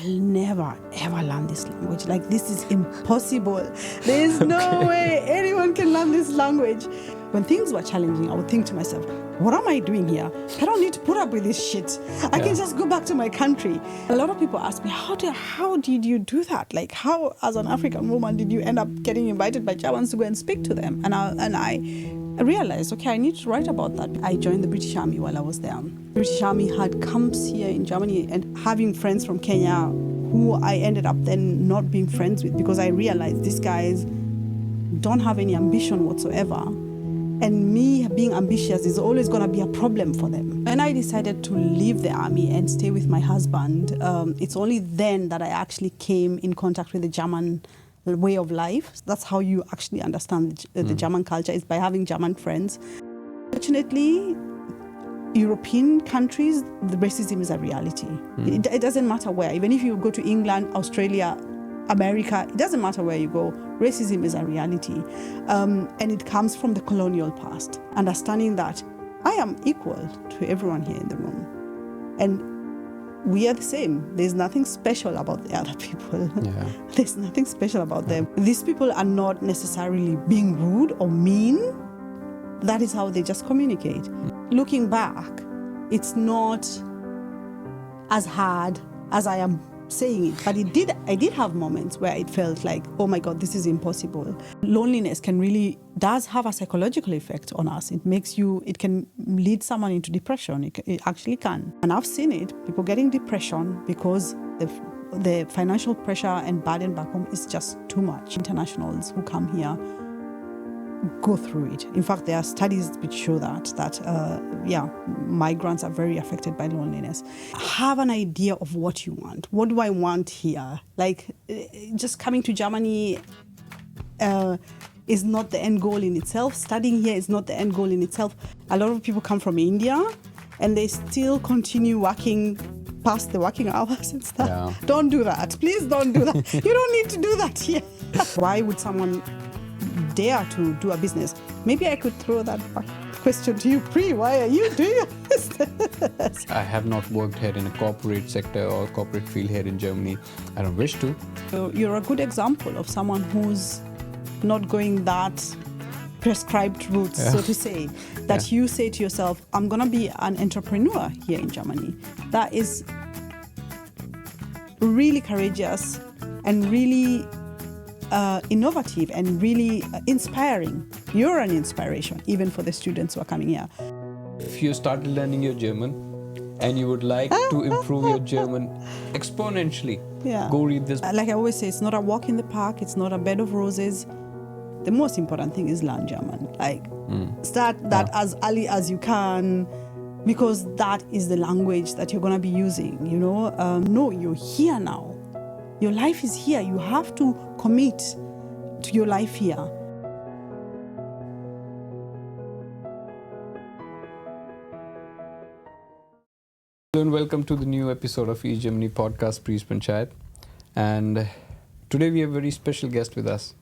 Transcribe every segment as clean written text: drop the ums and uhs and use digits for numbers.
will never, ever learn this language. Like, this is impossible. There is no way anyone can learn this language. When things were challenging, I would think to myself, what am I doing here? I don't need to put up with this shit. I can just go back to my country. A lot of people ask me, how did you do that? Like, how, as an African woman, did you end up getting invited by Germans to go and speak to them? And I realized, okay, I need to write about that. I joined the British Army while I was there. The British Army had camps here in Germany, and having friends from Kenya who I ended up then not being friends with, because I realized these guys don't have any ambition whatsoever. And me being ambitious is always going to be a problem for them. When I decided to leave the army and stay with my husband, it's only then that I actually came in contact with the German way of life. That's how you actually understand the German culture, is by having German friends. Fortunately, European countries, the racism is a reality. It doesn't matter where. Even if you go to England, Australia, America, it doesn't matter where you go, racism is a reality. And it comes from the colonial past. Understanding that I am equal to everyone here in the room. And we are the same. There's nothing special about the other people. Yeah. There's nothing special about them. These people are not necessarily being rude or mean. That is how they just communicate. Looking back, it's not as hard as I am saying it, but I did have moments where it felt like, oh my God, this is impossible. Loneliness does have a psychological effect on us. It can lead someone into depression. It actually can. And I've seen it, people getting depression because the financial pressure and burden back home is just too much. Internationals who come here go through it. In fact, there are studies which show that migrants are very affected by loneliness. Have an idea of what you want. What do I want here? Like, just coming to Germany is not the end goal in itself. Studying here is not the end goal in itself. A lot of people come from India and they still continue working past the working hours and stuff. Yeah. Don't do that. Please don't do that. You don't need to do that here. Why would someone dare to do a business? Maybe I could throw that question to you, Pri. Why are you doing this? I have not worked here in a corporate sector or corporate field here in Germany. I don't wish to. You're a good example of someone who's not going that prescribed route, so to say. That you say to yourself, I'm going to be an entrepreneur here in Germany. That is really courageous and really innovative and really inspiring. You're an inspiration, even for the students who are coming here. If you started learning your German and you would like to improve your German exponentially, go read this. Like I always say, it's not a walk in the park, it's not a bed of roses. The most important thing is learn German. Like, start that as early as you can, because that is the language that you're going to be using, you know. No, you're here now. Your life is here. You have to commit to your life here. Hello and welcome to the new episode of East Germany podcast, PRI. And today we have a very special guest with us.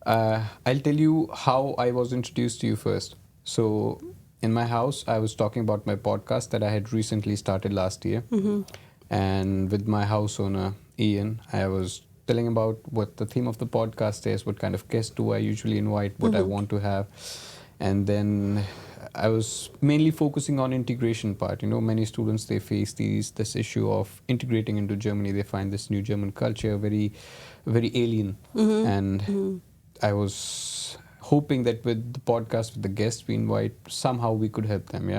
I'll tell you how I was introduced to you first. So in my house, I was talking about my podcast that I had recently started last year. And with my house owner, Ian, I was telling about what the theme of the podcast is, what kind of guests do I usually invite, what I want to have. And then I was mainly focusing on integration part. You know, many students, they face this issue of integrating into Germany. They find this new German culture very, very alien. And I was hoping that with the podcast, with the guests we invite, somehow we could help them,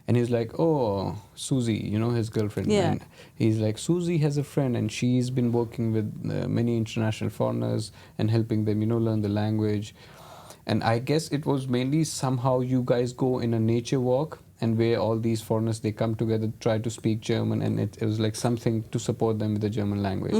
And he's like, oh, Susie, you know, his girlfriend. And he's like, Susie has a friend and she's been working with many international foreigners and helping them, you know, learn the language. And I guess it was mainly somehow you guys go in a nature walk and where all these foreigners, they come together, try to speak German, and it was like something to support them with the German language.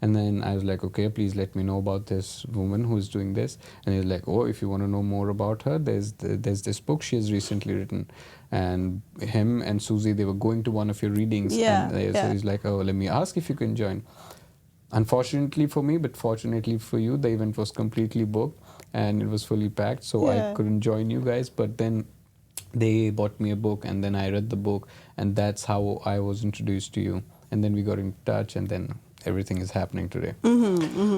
And then I was like, okay, please let me know about this woman who is doing this. And he's like, oh, if you want to know more about her, there's this book she has recently written. And him and Susie, they were going to one of your readings. So he's like, oh, let me ask if you can join. Unfortunately for me, but fortunately for you, the event was completely booked and it was fully packed. So I couldn't join you guys. But then they bought me a book and then I read the book. And that's how I was introduced to you. and then we got in touch, and then everything is happening today.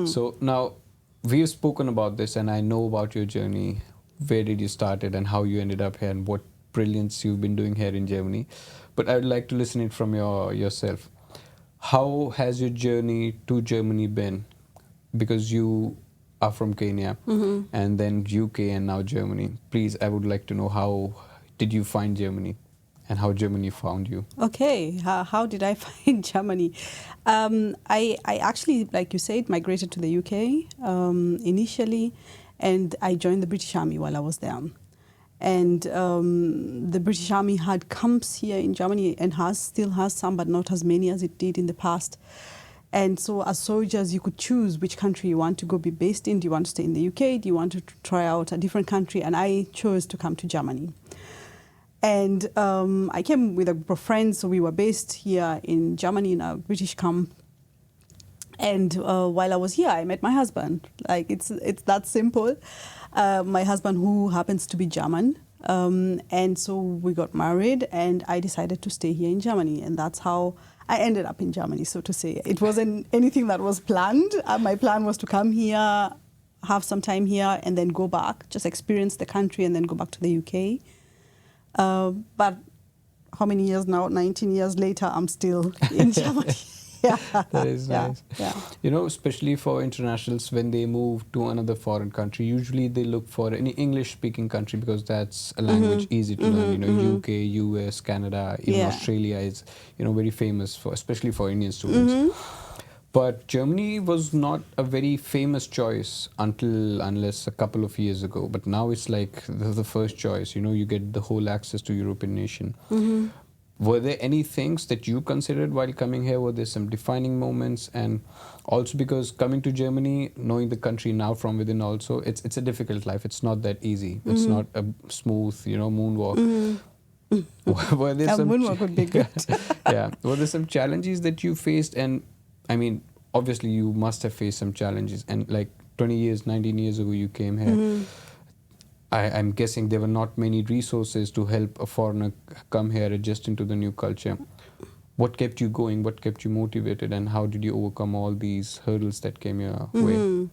So now we've spoken about this, and I know about your journey. Where did you start it, and how you ended up here, and what brilliance you've been doing here in Germany. But I would like to listen it from yourself. How has your journey to Germany been? Because you are from Kenya, and then UK, and now Germany. Please, I would like to know, how did you find Germany, and how Germany found you? Okay, how did I find Germany? I actually, like you said, migrated to the UK initially, and I joined the British Army while I was there. And the British Army had camps here in Germany, and still has some, but not as many as it did in the past. And so as soldiers, you could choose which country you want to go be based in. Do you want to stay in the UK? Do you want to try out a different country? And I chose to come to Germany. And I came with a group of friends, so we were based here in Germany in a British camp. And while I was here, I met my husband. Like, it's that simple. My husband, who happens to be German. And so we got married, and I decided to stay here in Germany. And that's how I ended up in Germany, so to say. It wasn't anything that was planned. My plan was to come here, have some time here, and then go back, just experience the country, and then go back to the UK. But how many years now? 19 years later, I'm still in Germany. Yeah. That is nice. Yeah. You know, especially for internationals, when they move to another foreign country, usually they look for any English-speaking country, because that's a language easy to learn. You know, UK, US, Canada, even Australia is, very famous for, especially for Indian students. But Germany was not a very famous choice unless a couple of years ago. But now it's like the first choice. You get the whole access to European nation. Were there any things that you considered while coming here? Were there some defining moments? And also, because coming to Germany, knowing the country now from within also, it's a difficult life. It's not that easy. It's not a smooth, moonwalk. Were there some moonwalk would be good. Yeah. Were there some challenges that you faced? And I mean, obviously you must have faced some challenges. And like 19 years ago, you came here. I'm guessing there were not many resources to help a foreigner come here, adjust into the new culture. What kept you going? What kept you motivated? And how did you overcome all these hurdles that came your way?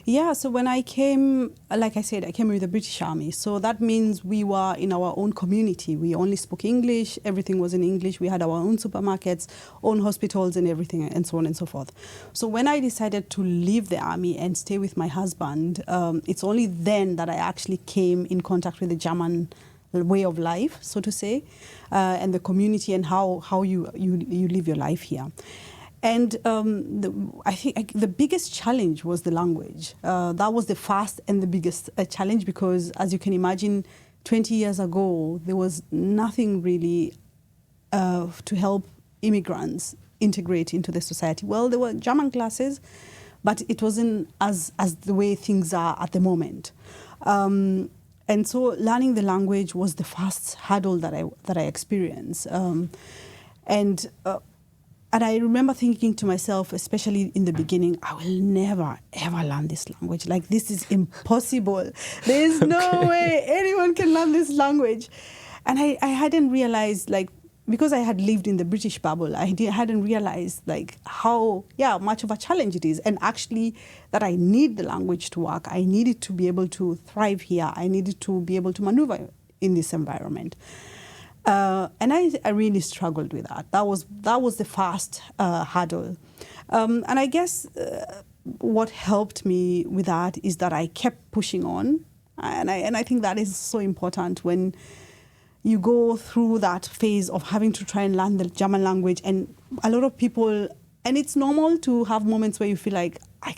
Yeah, so when I came, like I said, I came with the British Army. So that means we were in our own community. We only spoke English. Everything was in English. We had our own supermarkets, own hospitals and everything, and so on and so forth. So when I decided to leave the army and stay with my husband, it's only then that I actually came in contact with the German way of life, so to say, and the community and how you live your life here. And I think the biggest challenge was the language. That was the first and the biggest challenge, because as you can imagine, 20 years ago, there was nothing really to help immigrants integrate into the society. Well, there were German classes, but it wasn't as the way things are at the moment. And so learning the language was the first hurdle that I experienced. And I remember thinking to myself, especially in the beginning, I will never, ever learn this language. Like, this is impossible. There is no way anyone can learn this language. And I hadn't realized, like, because I had lived in the British bubble, hadn't realized, like, how much of a challenge it is. And actually, that I need the language to work. I needed to be able to thrive here. I needed to be able to maneuver in this environment. And I really struggled with that. That was the first hurdle. And I guess what helped me with that is that I kept pushing on. And I think that is so important when you go through that phase of having to try and learn the German language. And a lot of people, and it's normal to have moments where you feel like, I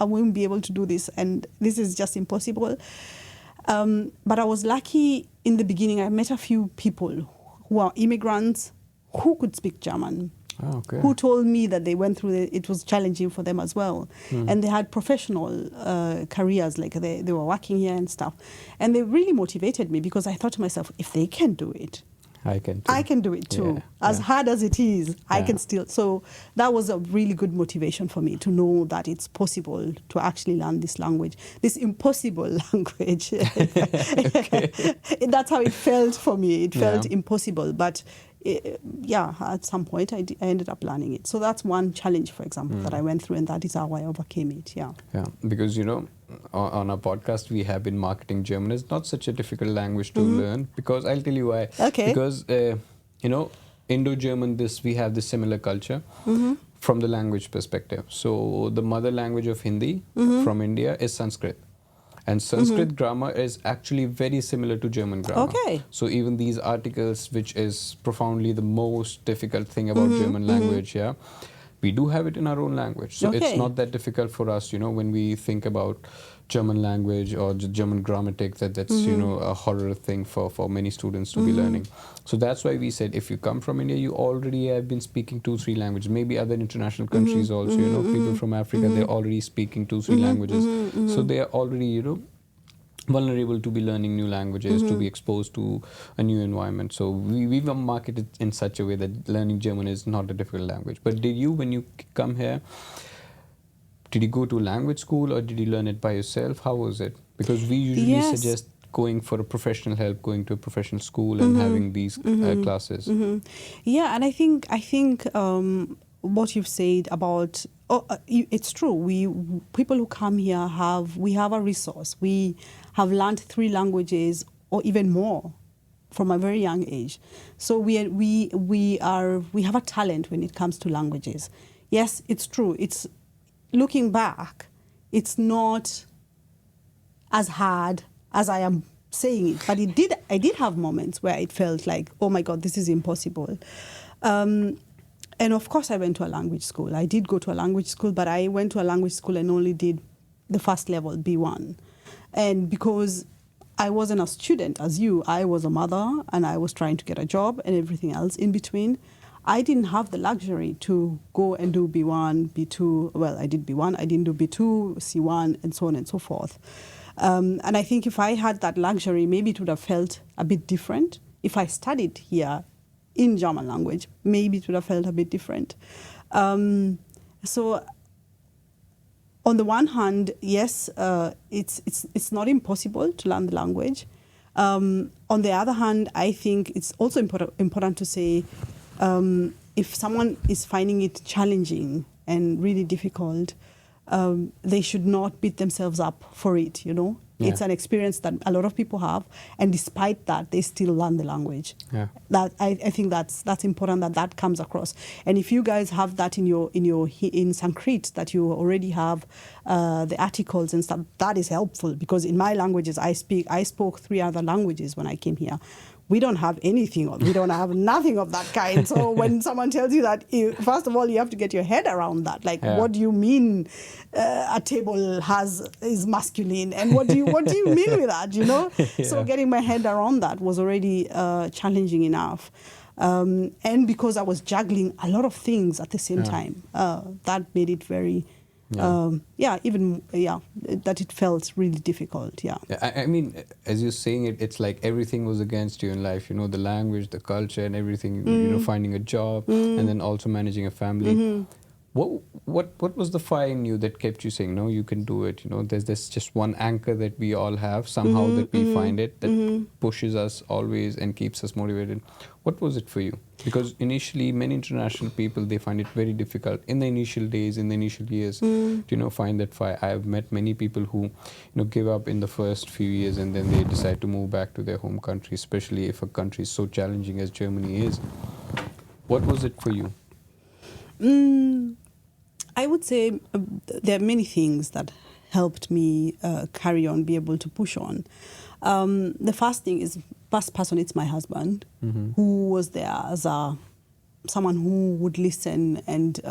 won't be able to do this, and this is just impossible. But I was lucky in the beginning. I met a few people who are immigrants who could speak German, who told me that they went through it was challenging for them as well. And they had professional careers, like they were working here and stuff. And they really motivated me, because I thought to myself, if they can do it, I can do it too. As hard as it is, I can still. So that was a really good motivation for me, to know that it's possible to actually learn this language, this impossible language. That's how it felt for me. It felt impossible, but at some point I ended up learning it. So that's one challenge, for example, that I went through, and that is how I overcame it. Yeah, because on our podcast we have been marketing German. It's not such a difficult language to learn, because I'll tell you why. Okay. Because Indo-German, we have this similar culture from the language perspective. So the mother language of Hindi from India is Sanskrit. And Sanskrit grammar is actually very similar to German grammar. Okay. So even these articles, which is profoundly the most difficult thing about German language, we do have it in our own language. So it's not that difficult for us, when we think about German language or German grammatic, that's a horror thing for many students to be learning. So that's why we said, if you come from India, you already have been speaking 2-3 languages. Maybe other international countries also, people from Africa, they're already speaking 2-3 languages. So they are already, vulnerable to be learning new languages, to be exposed to a new environment. So we've marketed in such a way that learning German is not a difficult language. But did you, when you come here, did you go to language school or did you learn it by yourself? How was it? Because we usually suggest going for a professional help, going to a professional school and having these classes. Yeah, and I think what you've said about it's true. People who come here have a resource. We have learned 3 languages or even more from a very young age. So we have a talent when it comes to languages. Yes, it's true. It's looking back, it's not as hard as I am saying it, but I did have moments where it felt like, oh my God, this is impossible. And of course, I went to a language school. I did go to a language school, but I went to a language school and only did the first level, B1. And because I wasn't a student as you, I was a mother and I was trying to get a job and everything else in between. I didn't have the luxury to go and do B1, B2. Well, I did B1, I didn't do B2, C1, and so on and so forth. And I think if I had that luxury, maybe it would have felt a bit different. If I studied here in German language, maybe it would have felt a bit different. So on the one hand, yes, it's not impossible to learn the language. On the other hand, I think it's also important to say, if someone is finding it challenging and really difficult, they should not beat themselves up for it, It's an experience that a lot of people have, and despite that, they still learn the language. Yeah. That I think that's important that comes across. And if you guys have that in Sanskrit, that you already have the articles and stuff, that is helpful, because in my languages I spoke 3 other languages when I came here. We don't have anything, we don't have nothing of that kind. So when someone tells you that, first of all, you have to get your head around that. Like, what do you mean a table is masculine? And what do you mean with that, Yeah. So getting my head around that was already challenging enough. And because I was juggling a lot of things at the same time, that made it very... that it felt really difficult. I mean, as you're saying it, it's like everything was against you in life, the language, the culture and everything, finding a job and then also managing a family. What was the fire in you that kept you saying, no, you can do it? There's just one anchor that we all have somehow, that we find it, that pushes us always and keeps us motivated. What was it for you? Because initially, many international people, they find it very difficult in the initial days, in the initial years, to find that fire. I have met many people who, give up in the first few years and then they decide to move back to their home country, especially if a country is so challenging as Germany is. What was it for you? I would say there are many things that helped me carry on, be able to push on. The first person, it's my husband, who was there as someone who would listen and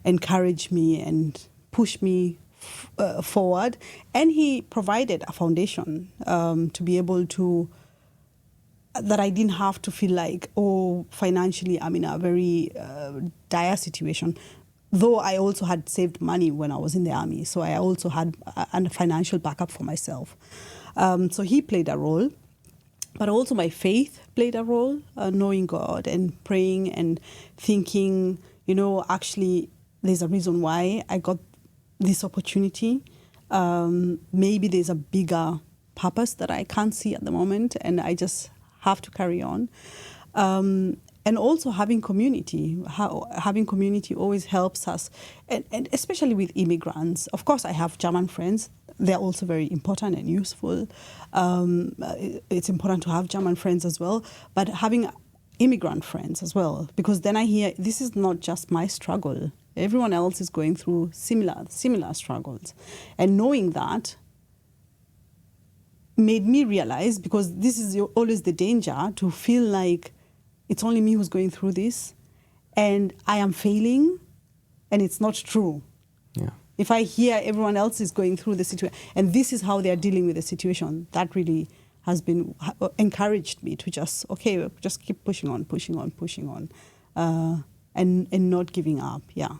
encourage me and push me forward. And he provided a foundation to be able to, that I didn't have to feel like, financially I'm in a very dire situation. Though I also had saved money when I was in the army, so I also had a financial backup for myself. So he played a role, but also my faith played a role, knowing God and praying and thinking, actually there's a reason why I got this opportunity. Maybe there's a bigger purpose that I can't see at the moment, and I just have to carry on. and also having community. Having community always helps us, and especially with immigrants. Of course, I have German friends. They're also very important and useful. It's important to have German friends as well, but having immigrant friends as well, because then I hear this is not just my struggle. Everyone else is going through similar struggles. And knowing that made me realize, because this is always the danger, to feel like it's only me who's going through this and I am failing, and it's not true. Yeah. If I hear everyone else is going through the situation and this is how they are dealing with the situation, that really has been encouraged me to just keep pushing on, and not giving up. Yeah.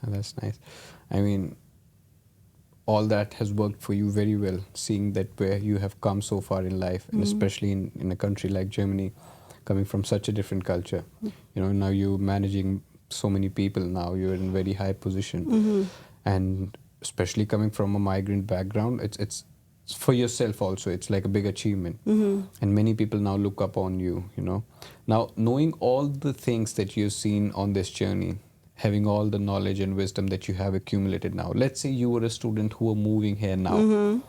That's nice. I mean, all that has worked for you very well, seeing that where you have come so far in life, and especially in a country like Germany, coming from such a different culture. Now you're managing so many people. Now you're in a very high position, and especially coming from a migrant background, it's for yourself also. It's like a big achievement, and many people now look up on you. Now knowing all the things that you've seen on this journey, having all the knowledge and wisdom that you have accumulated now. Let's say you were a student who are moving here now.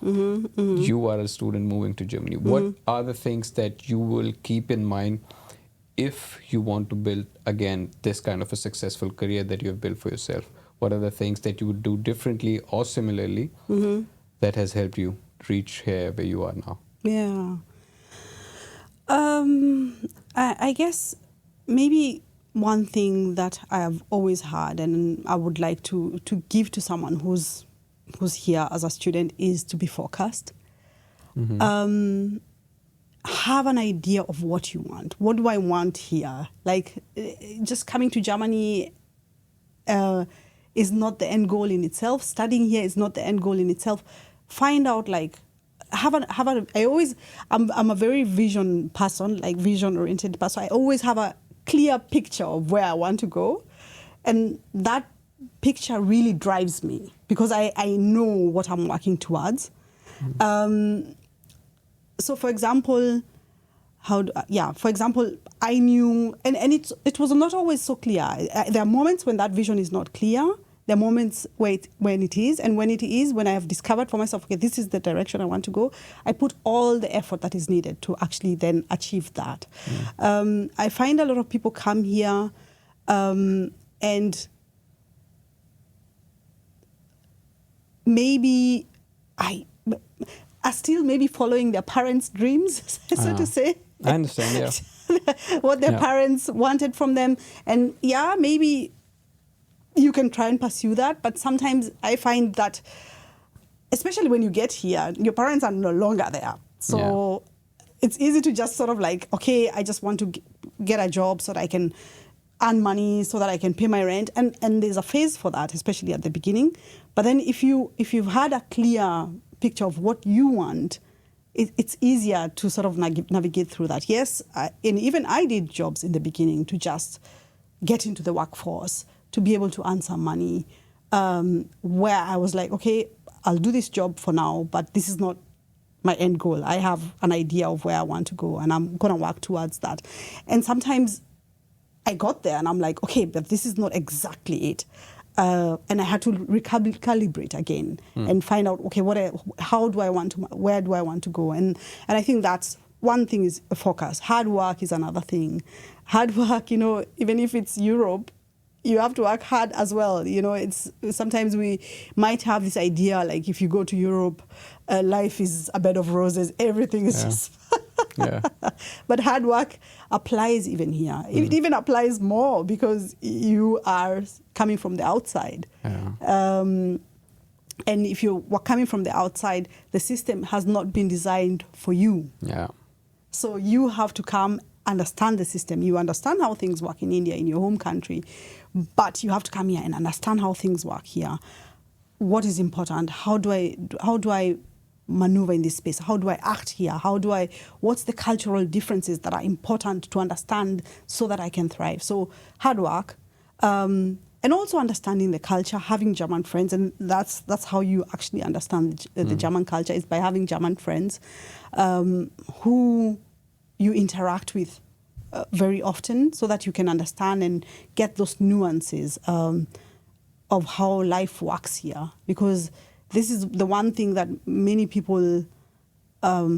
You are a student moving to Germany. What are the things that you will keep in mind if you want to build, again, this kind of a successful career that you have built for yourself? What are the things that you would do differently or similarly that has helped you reach here where you are now? Yeah. I guess maybe one thing that I have always had, and I would like to give to someone who's here as a student, is to be focused. Have an idea of what you want. What do I want here? Like, just coming to Germany is not the end goal in itself. Studying here is not the end goal in itself. Find out, like, I'm a very vision person, like vision-oriented person. I always have a clear picture of where I want to go, and that picture really drives me because I know what I'm working towards. So for example, I knew, and it was not always so clear. There are moments when that vision is not clear. There are moments when it is, and when I have discovered for myself, okay, this is the direction I want to go, I put all the effort that is needed to actually then achieve that. I find a lot of people come here and maybe are still maybe following their parents' dreams, so to say. I understand, yeah. What their parents wanted from them. And maybe you can try and pursue that, but sometimes I find that, especially when you get here, your parents are no longer there. So it's easy to just sort of like, okay, I just want to get a job so that I can earn money, so that I can pay my rent. And there's a phase for that, especially at the beginning. But then if you've had a clear picture of what you want, it's easier to sort of navigate through that. Yes, and even I did jobs in the beginning to just get into the workforce, to be able to earn some money, where I was like, okay, I'll do this job for now, but this is not my end goal. I have an idea of where I want to go, and I'm going to work towards that. And sometimes I got there, and I'm like, okay, but this is not exactly it. And I had to recalibrate again and find out, okay, where do I want to go? And I think that's one thing, is focus. Hard work is another thing. Hard work, even if it's Europe, you have to work hard as well. It's sometimes we might have this idea, like if you go to Europe, life is a bed of roses, everything is just But hard work applies even here. It even applies more because you are coming from the outside. And if you were coming from the outside, the system has not been designed for you. So you have to come understand the system. You understand how things work in India, in your home country, but you have to come here and understand how things work here. What is important? How do I maneuver in this space? How do I act here? What's the cultural differences that are important to understand so that I can thrive? So hard work, and also understanding the culture, having German friends, and that's how you actually understand the German culture, is by having German friends who you interact with very often, so that you can understand and get those nuances of how life works here. Because this is the one thing that many people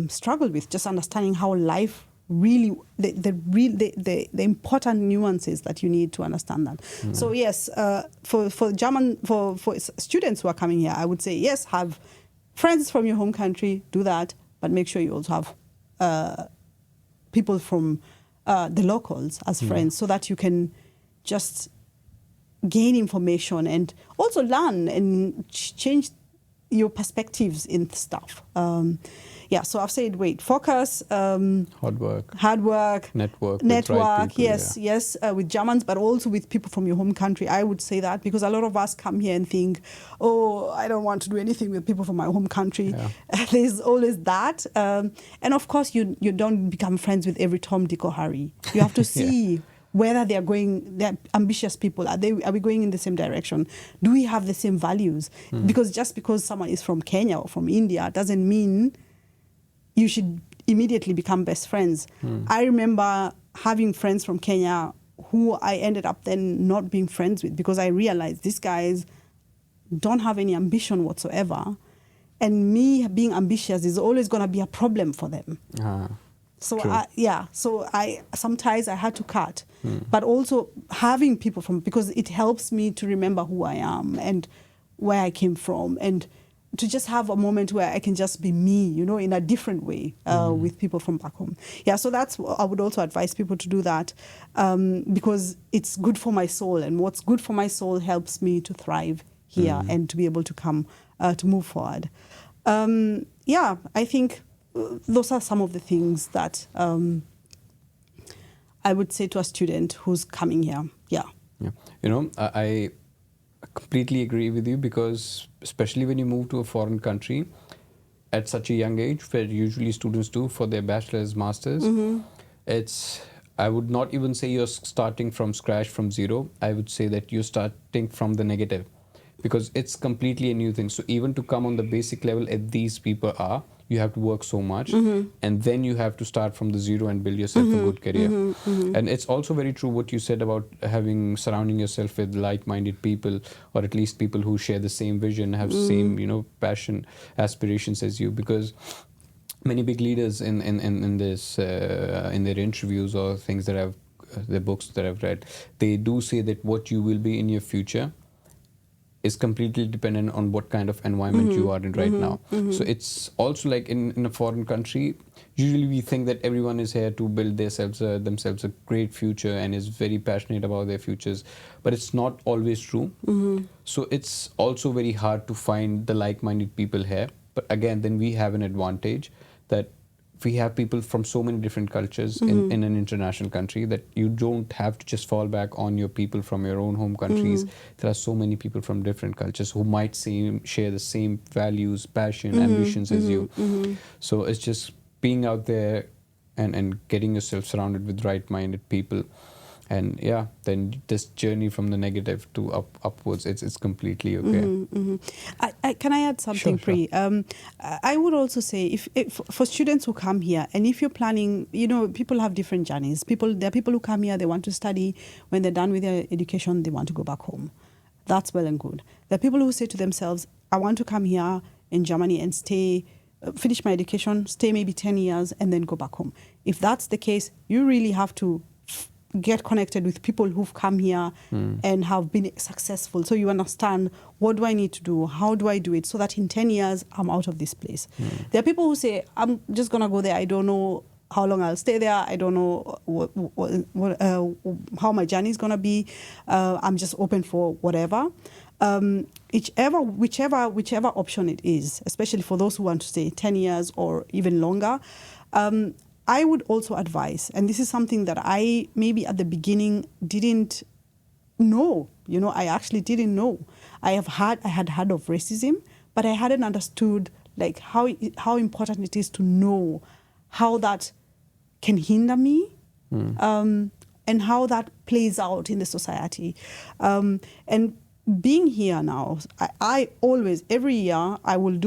struggle with, just understanding how life really, the important nuances that you need to understand that. So yes, for students who are coming here, I would say yes, have friends from your home country, do that, but make sure you also have people from the locals as friends, so that you can just gain information and also learn and change your perspectives in stuff. So I've said, focus, hard work, network, with right people, yes, with Germans, but also with people from your home country. I would say that, because a lot of us come here and think, oh, I don't want to do anything with people from my home country. There's always that, and of course you don't become friends with every Tom, Dick or Harry. You have to see whether they're ambitious people. Are we going in the same direction? Do we have the same values? Because just because someone is from Kenya or from India doesn't mean you should immediately become best friends. I remember having friends from Kenya who I ended up then not being friends with, because I realized these guys don't have any ambition whatsoever. And me being ambitious is always going to be a problem for them. So sometimes I had to cut, but also having people because it helps me to remember who I am and where I came from, and to just have a moment where I can just be me, in a different way with people from back home. So that's what I would also advise people to do that, because it's good for my soul, and what's good for my soul helps me to thrive here and to be able to come to move forward. I think those are some of the things that I would say to a student who's coming here. I completely agree with you, because especially when you move to a foreign country at such a young age, where usually students do for their bachelor's, master's, I would not even say you're starting from scratch, from zero. I would say that you're starting from the negative, because it's completely a new thing. So even to come on the basic level as these people are, you have to work so much, and then you have to start from the zero and build yourself a good career. And it's also very true what you said about surrounding yourself with like-minded people, or at least people who share the same vision, have the same passion, aspirations as you. Because many big leaders in their interviews or things that the books that I've read, they do say that what you will be in your future is completely dependent on what kind of environment you are in right now. So it's also like in a foreign country, usually we think that everyone is here to build themselves a great future and is very passionate about their futures, but it's not always true. So it's also very hard to find the like-minded people here. But again, then we have an advantage that we have people from so many different cultures in an international country, that you don't have to just fall back on your people from your own home countries. There are so many people from different cultures who might share the same values, passion, ambitions as you. So it's just being out there and getting yourself surrounded with right-minded people. And then this journey from the negative to upwards, it's completely okay. Can I add something, Pri? I would also say, if for students who come here, and if you're planning, people have different journeys. There are people who come here, they want to study. When they're done with their education, they want to go back home. That's well and good. There are people who say to themselves, I want to come here in Germany and stay, finish my education, stay maybe 10 years, and then go back home. If that's the case, you really have to get connected with people who've come here and have been successful, so you understand, what do I need to do, how do I do it, so that in 10 years I'm out of this place. There are people who say, I'm just gonna go there, I don't know how long I'll stay there, I don't know how my journey is gonna be, I'm just open for whatever. Whichever option it is, especially for those who want to stay 10 years or even longer, I would also advise, and this is something that I maybe at the beginning didn't know, I actually didn't know. I had heard of racism, but I hadn't understood like how important it is to know how that can hinder me, and how that plays out in the society. And being here now, I always, every year, I will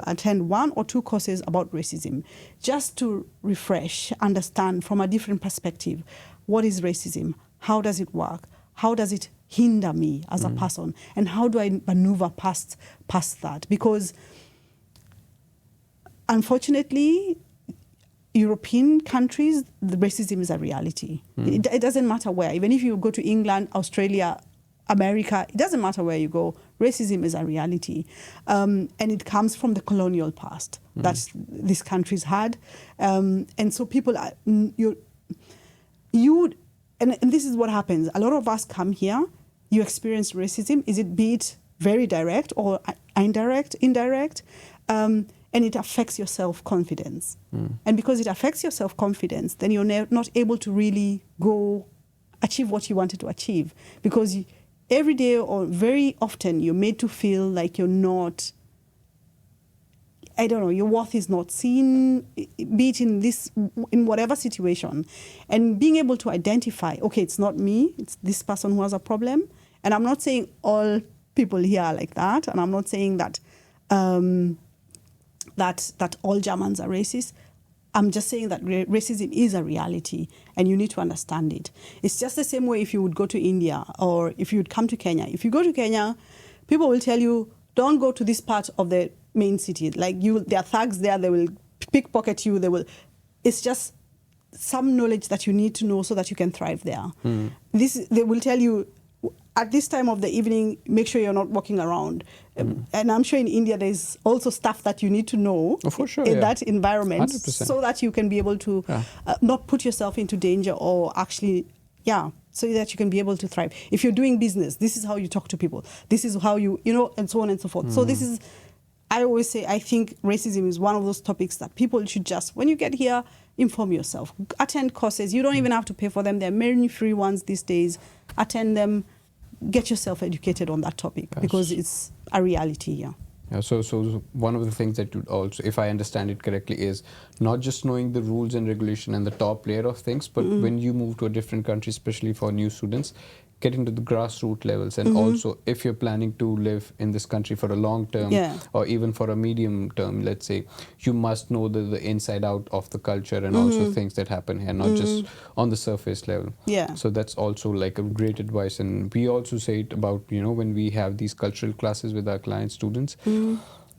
attend 1 or 2 courses about racism, just to refresh, understand from a different perspective, what is racism? How does it work? How does it hinder me as a person? And how do I maneuver past that? Because unfortunately, European countries, the racism is a reality. It doesn't matter where. Even if you go to England, Australia, America, it doesn't matter where you go. Racism is a reality. And it comes from the colonial past that these countries had. And so people, and this is what happens. A lot of us come here, you experience racism, be it very direct or indirect, and it affects your self-confidence. And because it affects your self-confidence, then you're not able to really go achieve what you wanted to achieve. Because every day or very often you're made to feel like you're not, I don't know, your worth is not seen, be it in whatever situation. And being able to identify, okay, it's not me, it's this person who has a problem. And I'm not saying all people here are like that. And I'm not saying that that all Germans are racist. I'm just saying that racism is a reality and you need to understand it. It's just the same way if you would go to India or if you would come to Kenya. If you go to Kenya, people will tell you, don't go to this part of the main city. Like there are thugs there, they will pickpocket you, it's just some knowledge that you need to know so that you can thrive there. They will tell you, at this time of the evening, make sure you're not walking around. And I'm sure in India, there's also stuff that you need to know in that environment 100%. So that you can be able to not put yourself into danger or actually, so that you can be able to thrive. If you're doing business, this is how you talk to people. This is how you and so on and so forth. So this is, I always say, I think racism is one of those topics that people should just, when you get here, inform yourself. Attend courses. You don't even have to pay for them. There are many free ones these days. Attend them. Get yourself educated on that topic because it's a reality here. Yeah, so one of the things that you also, if I understand it correctly, is not just knowing the rules and regulation and the top layer of things, but when you move to a different country, especially for new students, getting to the grassroots levels. And also, if you're planning to live in this country for a long term or even for a medium term, let's say, you must know the inside out of the culture and also things that happen here, not just on the surface level. So that's also like a great advice. And we also say it about, when we have these cultural classes with our client students,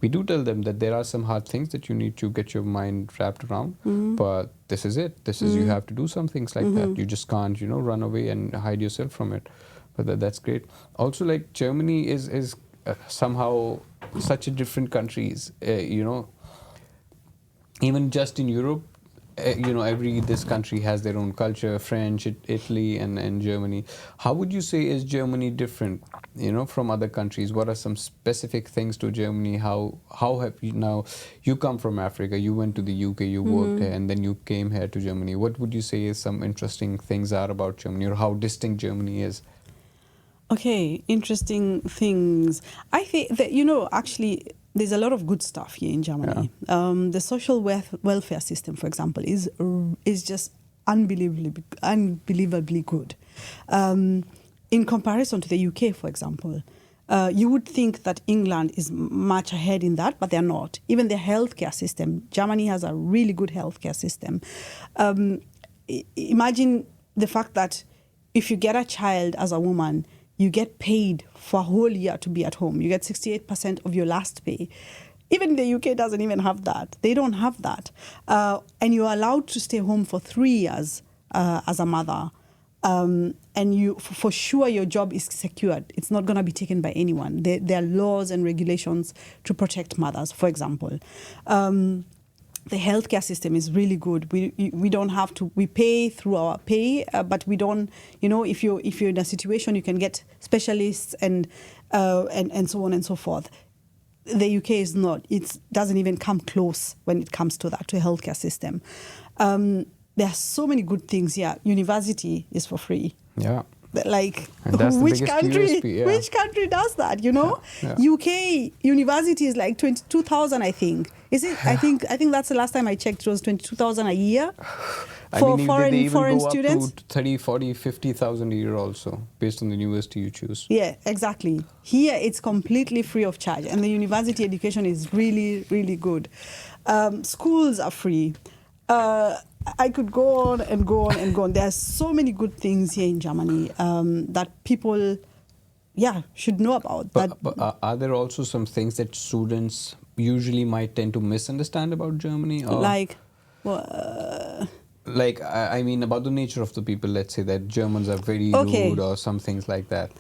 we do tell them that there are some hard things that you need to get your mind wrapped around, but this is it. This is, you have to do some things like that. You just can't, run away and hide yourself from it. But that's great. Also, like Germany is somehow such a different countries, even just in Europe, this country has their own culture, French, Italy, and Germany. How would you say is Germany different, from other countries? What are some specific things to Germany? How have you, now you come from Africa, you went to the UK, you worked here, and then you came here to Germany. What would you say is some interesting things are about Germany, or how distinct Germany is? Okay, interesting things. I think that, actually, there's a lot of good stuff here in Germany. The social welfare system, for example, is just unbelievably good. In comparison to the UK, for example, you would think that England is much ahead in that, but they're not. Even the healthcare system, Germany has a really good healthcare system. Imagine the fact that if you get a child as a woman, you get paid for a whole year to be at home. You get 68% of your last pay. Even the UK doesn't even have that. They don't have that. And you're allowed to stay home for 3 years as a mother. And for sure your job is secured. It's not going to be taken by anyone. There are laws and regulations to protect mothers, for example. The healthcare system is really good. We don't have to. We pay through our pay, but we don't. If you're in a situation, you can get specialists and so on and so forth. The UK is not. It doesn't even come close when it comes to that, to a healthcare system. There are so many good things here. University is for free. Yeah. Like, which country? USP, which country does that? UK university is like 22,000, I think. Is it? I think that's the last time I checked. It was 22,000 a year. For they even foreign go students? up to 30, 40, 50,000 a year also, based on the university you choose. Yeah, exactly. Here it's completely free of charge, and the university education is really, really good. Schools are free. I could go on and go on and go on. There are so many good things here in Germany that people, should know about. But are there also some things that students usually might tend to misunderstand about Germany? Or like, like, I mean, about the nature of the people, let's say that Germans are very rude or some things like that.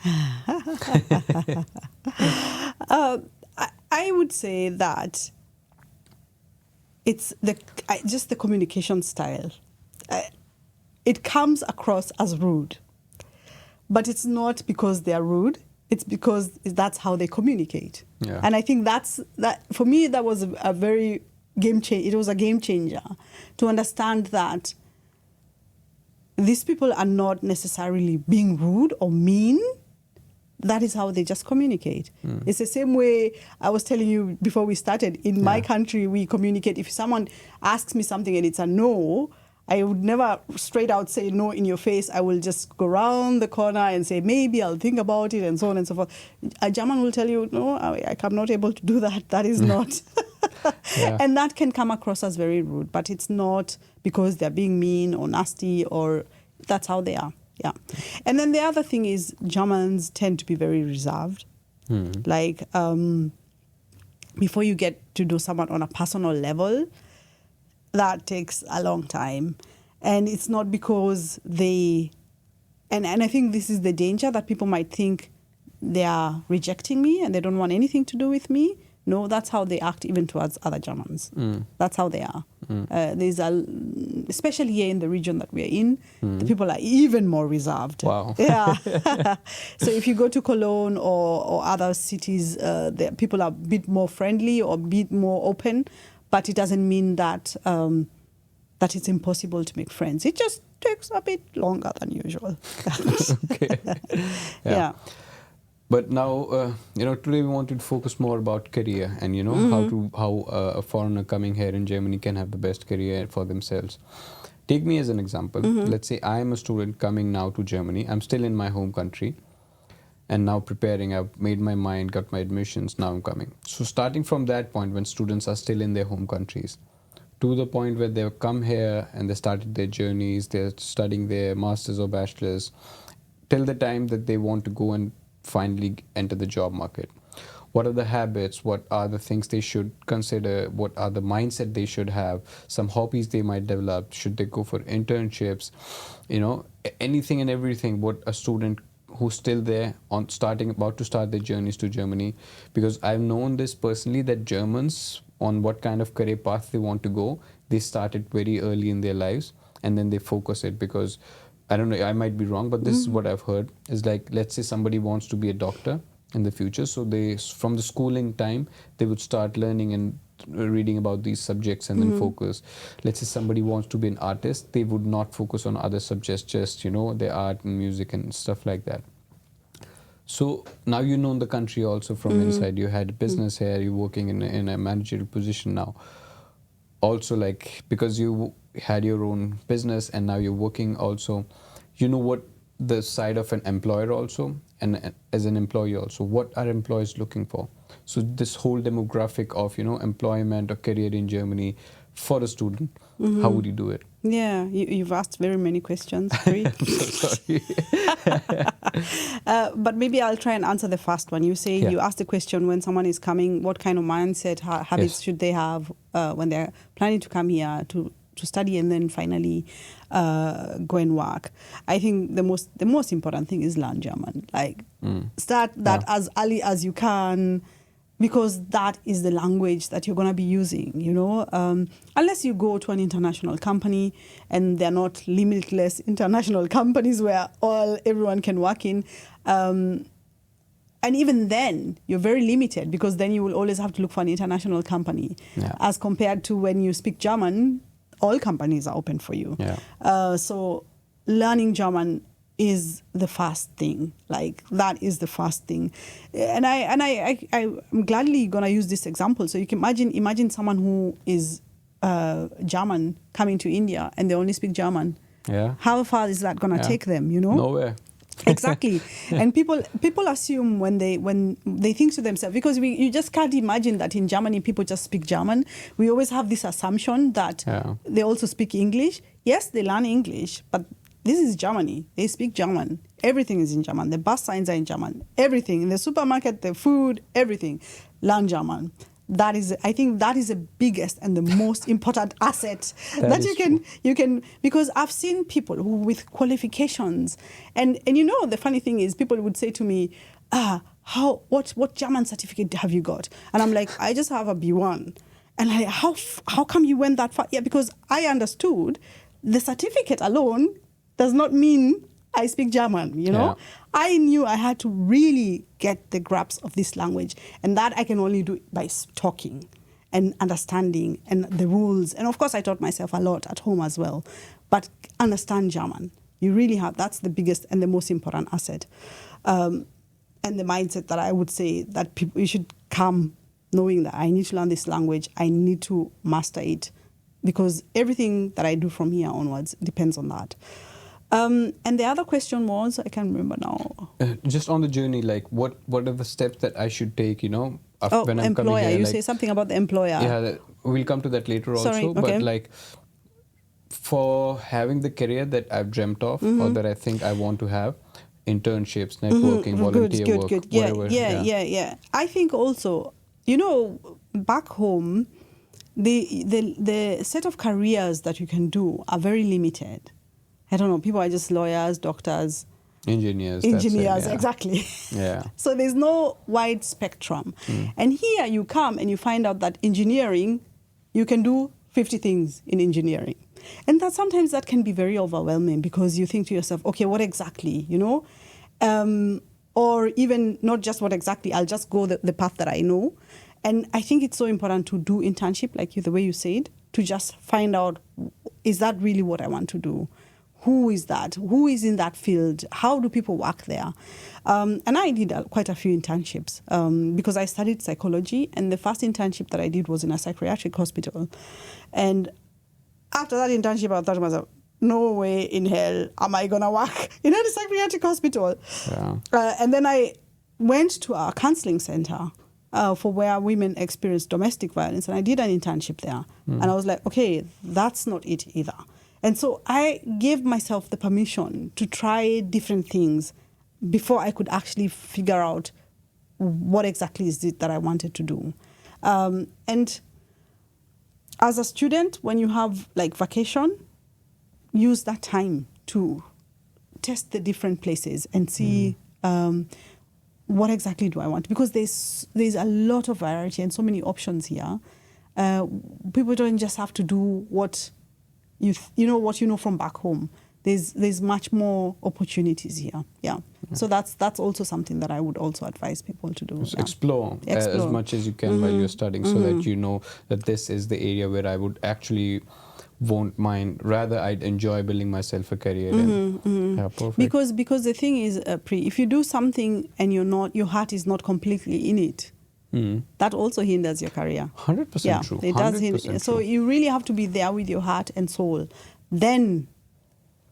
I would say that it's just the communication style. It comes across as rude, but it's not because they are rude. It's because that's how they communicate. Yeah. And I think that for me, that was a very game changer. It was a game changer to understand that these people are not necessarily being rude or mean. That is how they just communicate. It's the same way I was telling you before we started. In my country, we communicate. If someone asks me something and it's a no, I would never straight out say no in your face. I will just go around the corner and say, maybe I'll think about it, and so on and so forth. A German will tell you, no, I'm not able to do that. That is not. And that can come across as very rude, but it's not because they're being mean or nasty, or that's how they are. Yeah. And then the other thing is Germans tend to be very reserved. Like, before you get to know someone on a personal level, that takes a long time. And it's not because they... And I think this is the danger, that people might think they are rejecting me and they don't want anything to do with me. No, that's how they act even towards other Germans. That's how they are. Especially here in the region that we're in, the people are even more reserved. Wow. Yeah. So if you go to Cologne or other cities, people are a bit more friendly or a bit more open, but it doesn't mean that that it's impossible to make friends. It just takes a bit longer than usual. Okay. Yeah. But now, today we wanted to focus more about career and, how a foreigner coming here in Germany can have the best career for themselves. Take me as an example. Let's say I am a student coming now to Germany. I'm still in my home country and now preparing. I've made my mind, got my admissions, now I'm coming. So starting from that point when students are still in their home countries to the point where they've come here and they started their journeys, they're studying their masters or bachelors, till the time that they want to go and finally enter the job market. What are the habits? What are the things they should consider? What are the mindset they should have? Some hobbies they might develop. Should they go for internships? Anything and everything. What a student who's still there about to start their journeys to Germany. Because I've known this personally, that Germans, on what kind of career path they want to go, they start it very early in their lives and then they focus it. Because I don't know, I might be wrong, but this is what I've heard. Is like, let's say somebody wants to be a doctor in the future. So they, from the schooling time, they would start learning and reading about these subjects and then focus. Let's say somebody wants to be an artist, they would not focus on other subjects, just, their art and music and stuff like that. So now you know the country also from inside. You had a business here, you're working in a managerial position now. Also, like, because you had your own business and now you're working also, you know what the side of an employer also, and as an employee also, what are employers looking for? So this whole demographic of, employment or career in Germany for a student, how would you do it? Yeah, you've asked very many questions, Pri. I'm so sorry. But maybe I'll try and answer the first one. You say, you asked the question, when someone is coming, what kind of mindset, habits should they have when they're planning to come here to study and then finally go and work? I think the most important thing is learn German. Like, start that as early as you can, because that is the language that you're going to be using, unless you go to an international company, and they're not limitless international companies where everyone can work in. And even then, you're very limited, because then you will always have to look for an international company. As compared to when you speak German, all companies are open for you. So learning German is the first thing. Like, that is the first thing. And I'm gladly going to use this example. So you can imagine someone who is German coming to India and they only speak German. Yeah. How far is that going to take them, you know? Nowhere. Exactly. And people assume when they think to themselves, because you just can't imagine that in Germany people just speak German. We always have this assumption that they also speak English. Yes, they learn English, but this is Germany. They speak German. Everything is in German. The bus signs are in German. Everything in the supermarket, the food, everything, learn German. I think that is the biggest and the most important asset that you can, because I've seen people who with qualifications and you know, the funny thing is people would say to me, what German certificate have you got? And I'm like, I just have a B1. And how come you went that far? Yeah, because I understood the certificate alone does not mean I speak German, you know? Yeah. I knew I had to really get the grasp of this language, and that I can only do by talking and understanding and the rules. And of course, I taught myself a lot at home as well. But understand German. You really have, that's the biggest and the most important asset. And the mindset that I would say that you should come knowing that I need to learn this language, I need to master it, because everything that I do from here onwards depends on that. And the other question was, I can't remember now. Just on the journey, like what are the steps that I should take, you know, when I'm employer. coming here? You say something about the employer. Yeah, we'll come to that later also. Sorry, okay. But like for having the career that I've dreamt of or that I think I want to have, internships, networking, volunteer work, whatever. Yeah. I think also, you know, back home, the set of careers that you can do are very limited. I don't know, people are just lawyers, doctors, engineers, exactly. Yeah. So there's no wide spectrum. And here you come and you find out that engineering, you can do 50 things in engineering. And that sometimes that can be very overwhelming, because you think to yourself, okay, what exactly, you know? Or even not just what exactly, I'll just go the path that I know. And I think it's so important to do internship, like the way you said, to just find out, is that really what I want to do? Who is that? Who is in that field? How do people work there? And I did quite a few internships because I studied psychology, and the first internship that I did was in a psychiatric hospital. And after that internship, I thought to myself, no way in hell am I going to work in a psychiatric hospital. Yeah. And then I went to a counseling center for where women experience domestic violence, and I did an internship there. And I was like, okay, that's not it either. And so I gave myself the permission to try different things before I could actually figure out what exactly is it that I wanted to do. And as a student, when you have like vacation, use that time to test the different places and see what exactly do I want. Because there's a lot of variety and so many options here. People don't just have to do what what you know from back home. There's much more opportunities here. Yeah. So that's also something that I would also advise people to do. So explore as much as you can while you're studying, so that you know that this is the area where I would actually won't mind. Rather, I'd enjoy building myself a career in. Yeah, perfect. Because the thing is, if you do something and your heart is not completely in it, that also hinders your career. 100% true. It does hinder. So you really have to be there with your heart and soul. Then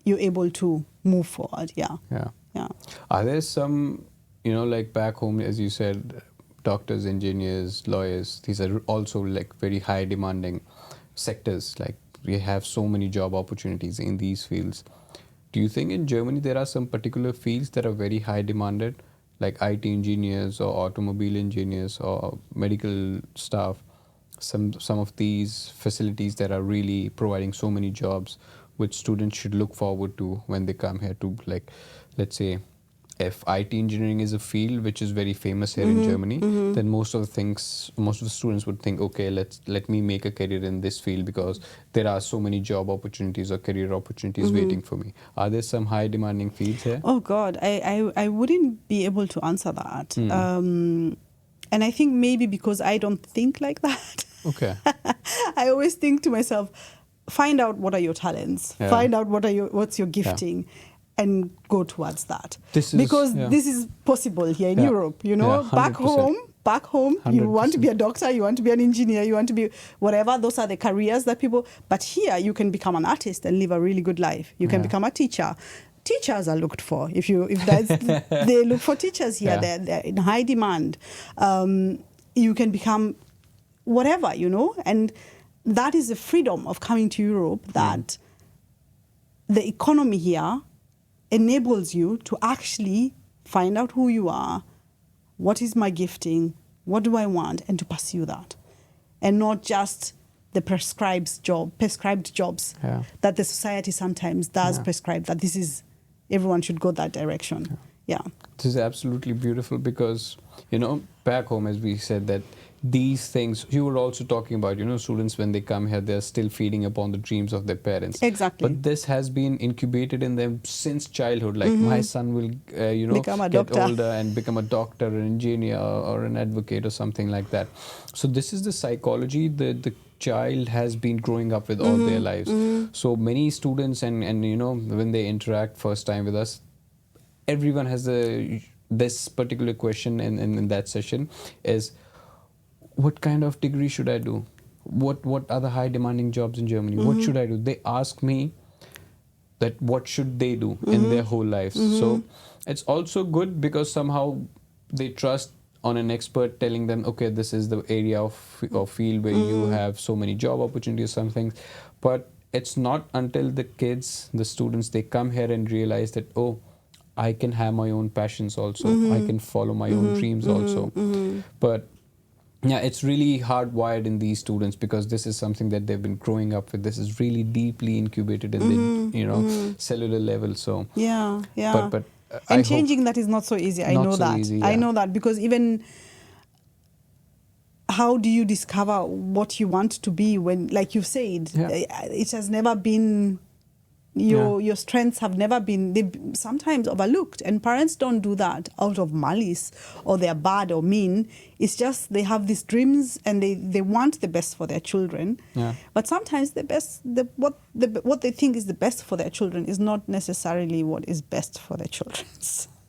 you're able to move forward. Yeah. Are there some, like back home, as you said, doctors, engineers, lawyers, these are also like very high demanding sectors. Like we have so many job opportunities in these fields. Do you think in Germany there are some particular fields that are very high demanded, like IT engineers or automobile engineers or medical staff? Some of these facilities that are really providing so many jobs, which students should look forward to when they come here to, like, let's say, if IT engineering is a field which is very famous here in Germany, then most of the students would think, okay, let me make a career in this field because there are so many job opportunities or career opportunities waiting for me. Are there some high demanding fields here? Oh God, I wouldn't be able to answer that. And I think maybe because I don't think like that. Okay. I always think to myself, find out what are your talents, find out what's your gifting, and go towards that. This is possible here in Europe. Back home, back home, you want to 100%. be a doctor, you want to be an engineer, you want to be whatever. Those are the careers that people. But here, you can become an artist and live a really good life. You can become a teacher. Teachers are looked for. If that's they look for teachers here. Yeah. They're in high demand. You can become whatever, and that is the freedom of coming to Europe, that the economy here enables you to actually find out who you are, what is my gifting, what do I want, and to pursue that, and not just the prescribed jobs that the society sometimes does prescribe, that this is, everyone should go that direction. Yeah. This is absolutely beautiful because, back home, as we said, that these things, you were also talking about, students when they come here, they're still feeding upon the dreams of their parents. Exactly. But this has been incubated in them since childhood. Like my son will, Become a get doctor. older and become a doctor, an engineer, or an advocate or something like that. So this is the psychology the child has been growing up with all their lives. So many students and when they interact first time with us, everyone has this particular question in that session is, what kind of degree should I do? What are the high demanding jobs in Germany? What should I do? They ask me that what should they do in their whole lives. So it's also good because somehow they trust on an expert telling them, okay, this is the area of field where you have so many job opportunities, some things. But it's not until the students, they come here and realize that, oh, I can have my own passions also. I can follow my own dreams also. But yeah, it's really hardwired in these students because this is something that they've been growing up with. This is really deeply incubated in the cellular level. So yeah. But And changing that is not so easy. I know that. Easy, I know that because even how do you discover what you want to be when, like you said, it has never been, your strengths have never been, they sometimes overlooked, and parents don't do that out of malice or they're bad or mean. It's just they have these dreams and they want the best for their children. Yeah. But sometimes what they think is the best for their children is not necessarily what is best for their children.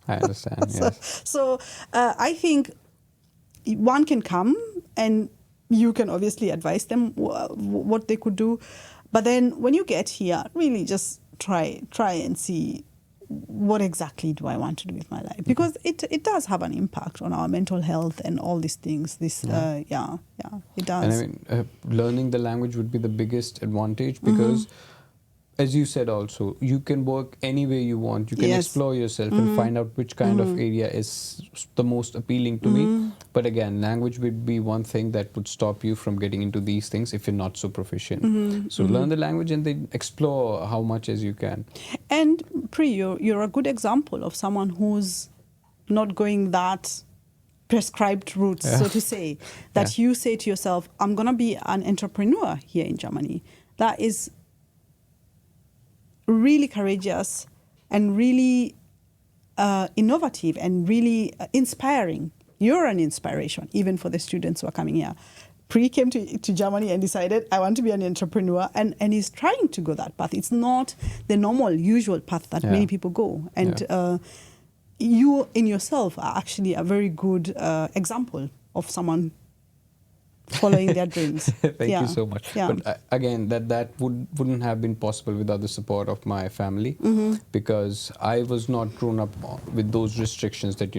I understand. Yes. So I think one can come and you can obviously advise them what they could do. But then when you get here, really just try and see what exactly do I want to do with my life, because it does have an impact on our mental health and all these things. It does. And I mean, learning the language would be the biggest advantage because, as you said also, you can work any way you want. You can explore yourself and find out which kind of area is the most appealing to me. But again, language would be one thing that would stop you from getting into these things if you're not so proficient. So learn the language and then explore how much as you can. And Pri, you're a good example of someone who's not going that prescribed route, so to say, that you say to yourself, I'm going to be an entrepreneur here in Germany. That is really courageous and really innovative and really inspiring. You're an inspiration, even for the students who are coming here. Pri came to Germany and decided, I want to be an entrepreneur, and he's trying to go that path. It's not the normal, usual path that many people go. And you in yourself are actually a very good example of someone following their dreams. Thank you so much. Yeah. But again, that wouldn't have been possible without the support of my family, because I was not grown up with those restrictions that,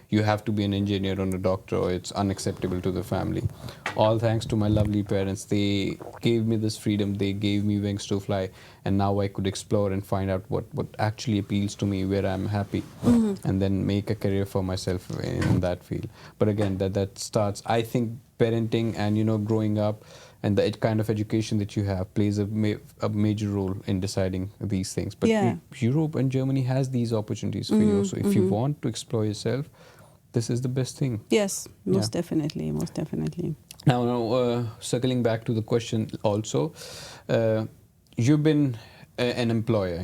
you have to be an engineer or a doctor or it's unacceptable to the family. All thanks to my lovely parents. They gave me this freedom. They gave me wings to fly. And now I could explore and find out what actually appeals to me, where I'm happy, and then make a career for myself in that field. But again, that starts, I think, parenting and growing up and the kind of education that you have plays a major role in deciding these things. But Europe and Germany has these opportunities for you. So if you want to explore yourself, this is the best thing. Yes, most definitely. Now, circling back to the question also, you've been an employer,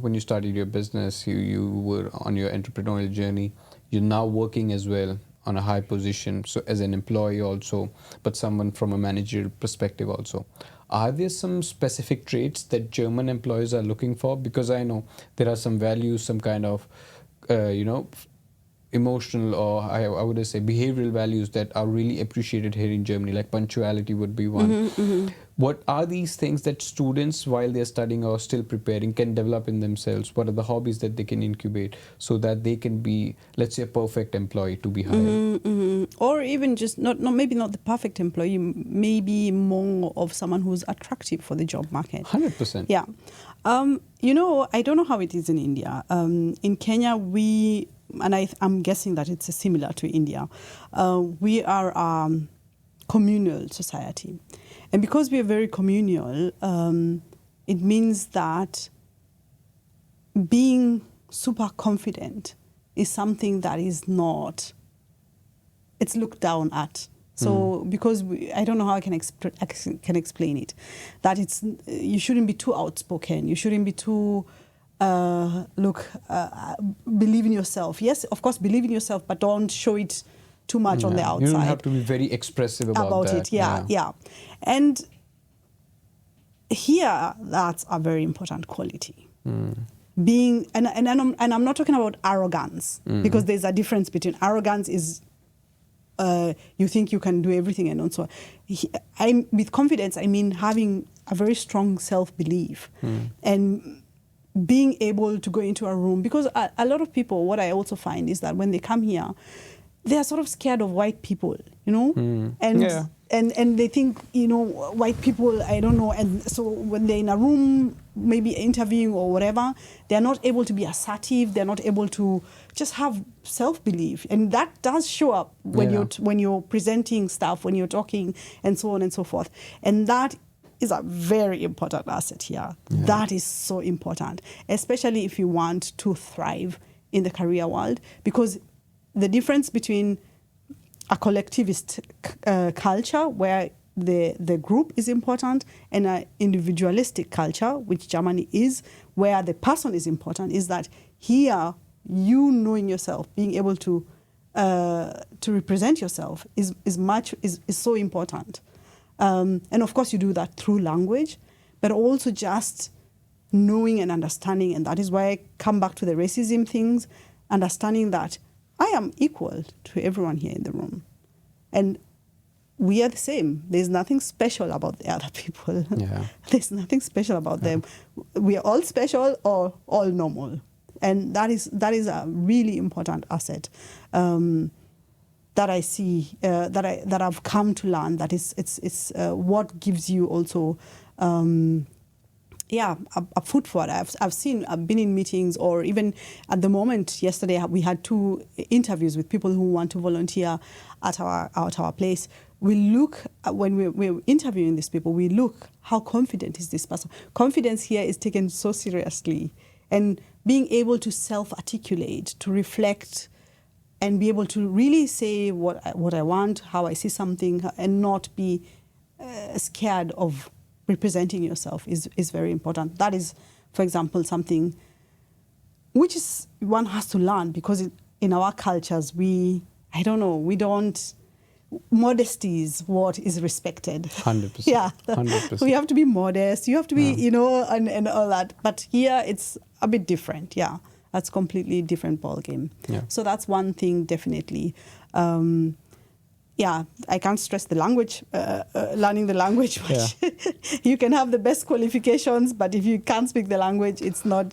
when you started your business, you were on your entrepreneurial journey. You're now working as well on a high position, so as an employee also, but someone from a managerial perspective also. Are there some specific traits that German employers are looking for? Because I know there are some values, some kind of, emotional, or I would say behavioral values that are really appreciated here in Germany, like punctuality would be one. What are these things that students, while they're studying or still preparing, can develop in themselves? What are the hobbies that they can incubate so that they can be, let's say, a perfect employee to be hired? Or even just maybe not the perfect employee, maybe more of someone who's attractive for the job market. 100%. Yeah. I don't know how it is in India. In Kenya, I'm guessing that it's similar to India. We are a communal society. And because we are very communal, it means that being super confident is something that is not, it's looked down at. So because I don't know how I can explain it, that you shouldn't be too outspoken. You shouldn't be too, believe in yourself. Yes, of course, believe in yourself, but don't show it too much on the outside. You don't have to be very expressive about that. It. Yeah. And here, that's a very important quality. Being, and I'm not talking about arrogance, because there's a difference between arrogance is you think you can do everything, and also with confidence, I mean having a very strong self-belief and being able to go into a room, because a lot of people, what I also find is that when they come here, they are sort of scared of white people, and they think, white people, I don't know, and so when they're in a room, maybe interviewing or whatever, they're not able to be assertive, they're not able to just have self-belief, and that does show up when you're presenting stuff, when you're talking, and so on and so forth, and that is a very important asset here. That is so important, especially if you want to thrive in the career world, because the difference between a collectivist culture where the group is important and an individualistic culture, which Germany is, where the person is important, is that here, you knowing yourself, being able to represent yourself is so important. And of course, you do that through language, but also just knowing and understanding. And that is why I come back to the racism things, understanding that I am equal to everyone here in the room. And we are the same. There's nothing special about the other people. There's nothing special about them. We are all special or all normal. And that is a really important asset that I see, that I've come to learn, that it's what gives you also a foot forward. I've been in meetings, or even at the moment, yesterday we had 2 interviews with people who want to volunteer at our place. We look, when we're interviewing these people, we look, how confident is this person? Confidence here is taken so seriously. And being able to self-articulate, to reflect, and be able to really say what I want, how I see something, and not be scared of representing yourself is very important. That is, for example, something which is one has to learn, because in our cultures, modesty is what is respected. 100%. Yeah. 100%. We have to be modest. You have to be, and all that. But here it's a bit different. Yeah. That's completely different ballgame. Yeah. So that's one thing, definitely. I can't stress the language, learning the language. You can have the best qualifications, but if you can't speak the language, it's no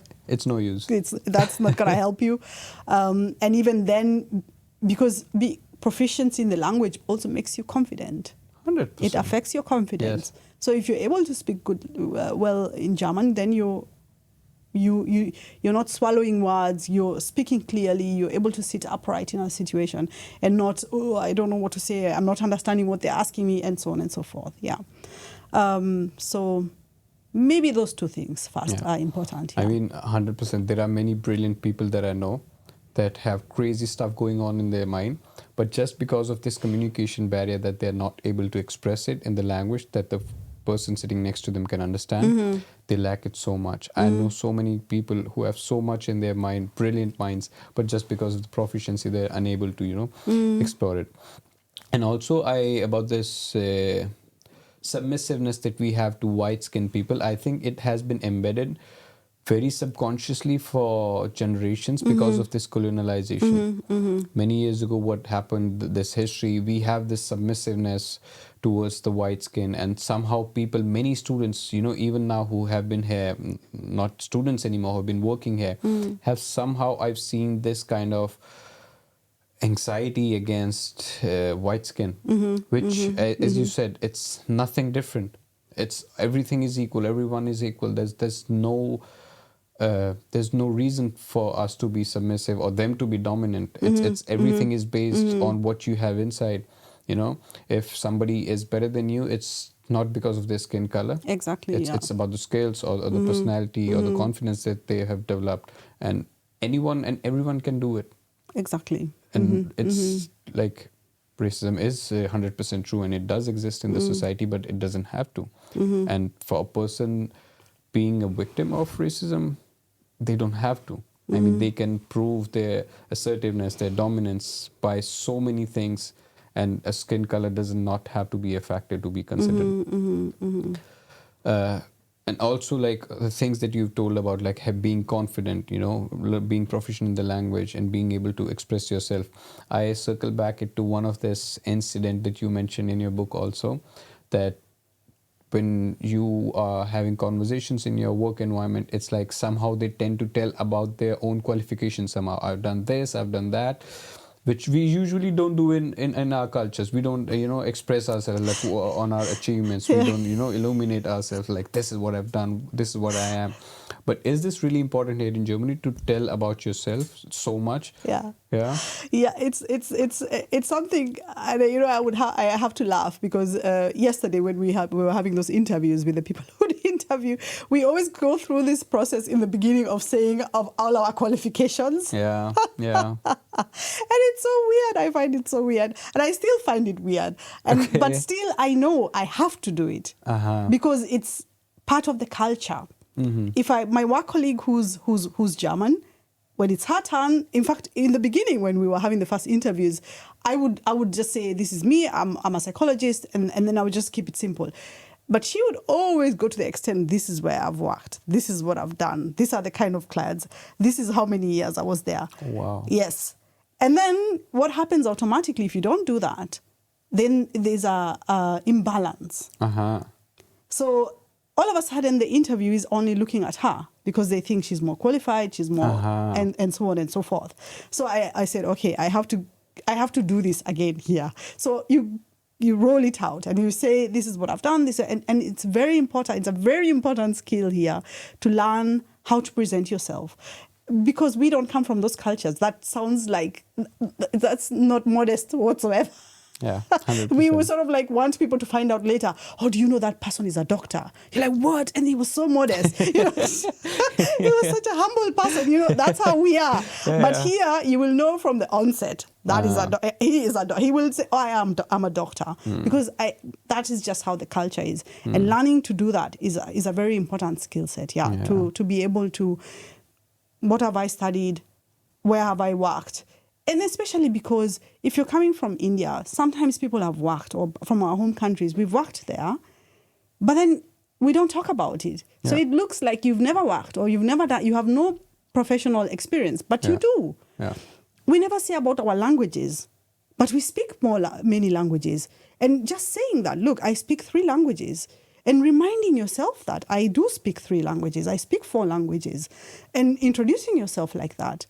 use. That's not going to help you. And even then, because proficiency in the language also makes you confident. 100%. It affects your confidence. Yes. So if you're able to speak well in German, then you're not swallowing words, you're speaking clearly, you're able to sit upright in a situation, and not, I don't know what to say, I'm not understanding what they're asking me, and so on and so forth. Yeah. So maybe those 2 things first are important. Yeah. I mean, 100%. There are many brilliant people that I know that have crazy stuff going on in their mind, but just because of this communication barrier, that they're not able to express it in the language that the person sitting next to them can understand, they lack it so much. I know so many people who have so much in their mind, brilliant minds, but just because of the proficiency, they're unable to, explore it. And also, about this submissiveness that we have to white-skinned people, I think it has been embedded very subconsciously for generations because of this colonialization. Many years ago, what happened, this history, we have this submissiveness towards the white skin, and somehow people, many students, even now who have been here, not students anymore, who have been working here, have somehow, I've seen this kind of anxiety against white skin, which, as you said, it's nothing different. It's everything is equal. Everyone is equal. There's no reason for us to be submissive or them to be dominant. It's everything is based on what you have inside. If somebody is better than you, it's not because of their skin color. Exactly. It's about the skills or the personality or the confidence that they have developed, and anyone and everyone can do it. Exactly. And it's like racism is 100% true, and it does exist in the society, but it doesn't have to. And for a person being a victim of racism, they don't have to. I mean, they can prove their assertiveness, their dominance by so many things, and a skin color does not have to be a factor to be considered. And also, like, the things that you've told about, like, being confident, being proficient in the language and being able to express yourself. I circle back it to one of this incident that you mentioned in your book also, that when you are having conversations in your work environment, it's like somehow they tend to tell about their own qualifications somehow. I've done this, I've done that, which we usually don't do in our cultures. We don't, express ourselves like on our achievements. We don't, illuminate ourselves like, this is what I've done, this is what I am. But is this really important here in Germany to tell about yourself so much? Yeah. Yeah. Yeah, it's something, and I have to laugh because yesterday when we were having those interviews with the people who interview, we always go through this process in the beginning of saying of all our qualifications. Yeah. And it's so weird. I find it so weird, and I still find it weird. But still, I know I have to do it because it's part of the culture. If my work colleague who's German, when it's her turn, in fact, in the beginning when we were having the first interviews, I would just say, this is me, I'm a psychologist, and then I would just keep it simple. But she would always go to the extent, this is where I've worked, this is what I've done, these are the kind of clients, this is how many years I was there. Wow. Yes. And then what happens automatically if you don't do that, then there's a imbalance. So all of a sudden, the interview is only looking at her because they think she's more qualified, she's more, and so on and so forth. So I said, okay, I have to do this again here. So you roll it out and you say, this is what I've done. And it's very important. It's a very important skill here to learn how to present yourself. Because we don't come from those cultures. That sounds like, that's not modest whatsoever. Yeah, 100%. We would sort of like want people to find out later, oh, do you know that person is a doctor? You're like, what? And he was so modest. He was such a humble person. That's how we are. But here, you will know from the onset that he is a doctor. He will say, oh, I'm a doctor. Because that is just how the culture is. And learning to do that is a very important skill set, to be able to, what have I studied? Where have I worked? And especially because if you're coming from India, sometimes people have worked, or from our home countries, we've worked there, but then we don't talk about it. So it looks like you've never worked or you've never done, you have no professional experience, but you do. Yeah. We never say about our languages, but we speak many languages. And just saying that, look, I speak 3 languages, and reminding yourself that I do speak 3 languages, I speak 4 languages, and introducing yourself like that